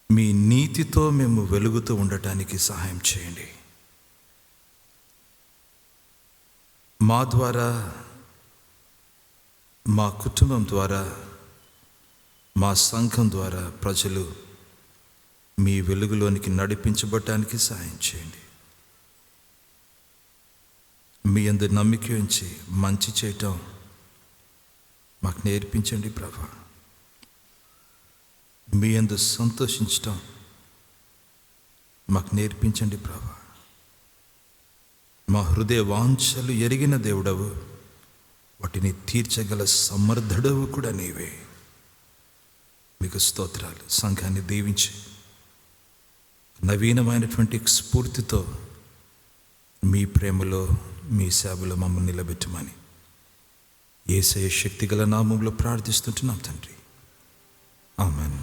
మీ నీతితో మేము వెలుగుతూ ఉండటానికి సహాయం చేయండి. మా ద్వారా, మా కుటుంబం ద్వారా, మా సంఘం ద్వారా ప్రజలు మీ వెలుగులోనికి నడిపించబడటానికి సహాయం చేయండి. మీ యందు నమ్మిక ఉంచి మంచి చేయటం మాకు నేర్పించండి ప్రభా. మీ యందు సంతోషించటం మాకు నేర్పించండి ప్రభా. మా హృదయ వాంఛలు ఎరిగిన దేవుడవు, వాటిని తీర్చగల సమర్థుడవు కూడా నీవే. మీకు స్తోత్రాలు. సంఘాన్ని దీవించి నవీనమైనటువంటి స్ఫూర్తితో మీ ప్రేమలో, మీ సేవలో మమ్మల్ని నిలబెట్టమని యేసయ్య శక్తిగల నామములో ప్రార్థిస్తుంటున్నాం తండ్రి. ఆమేన్.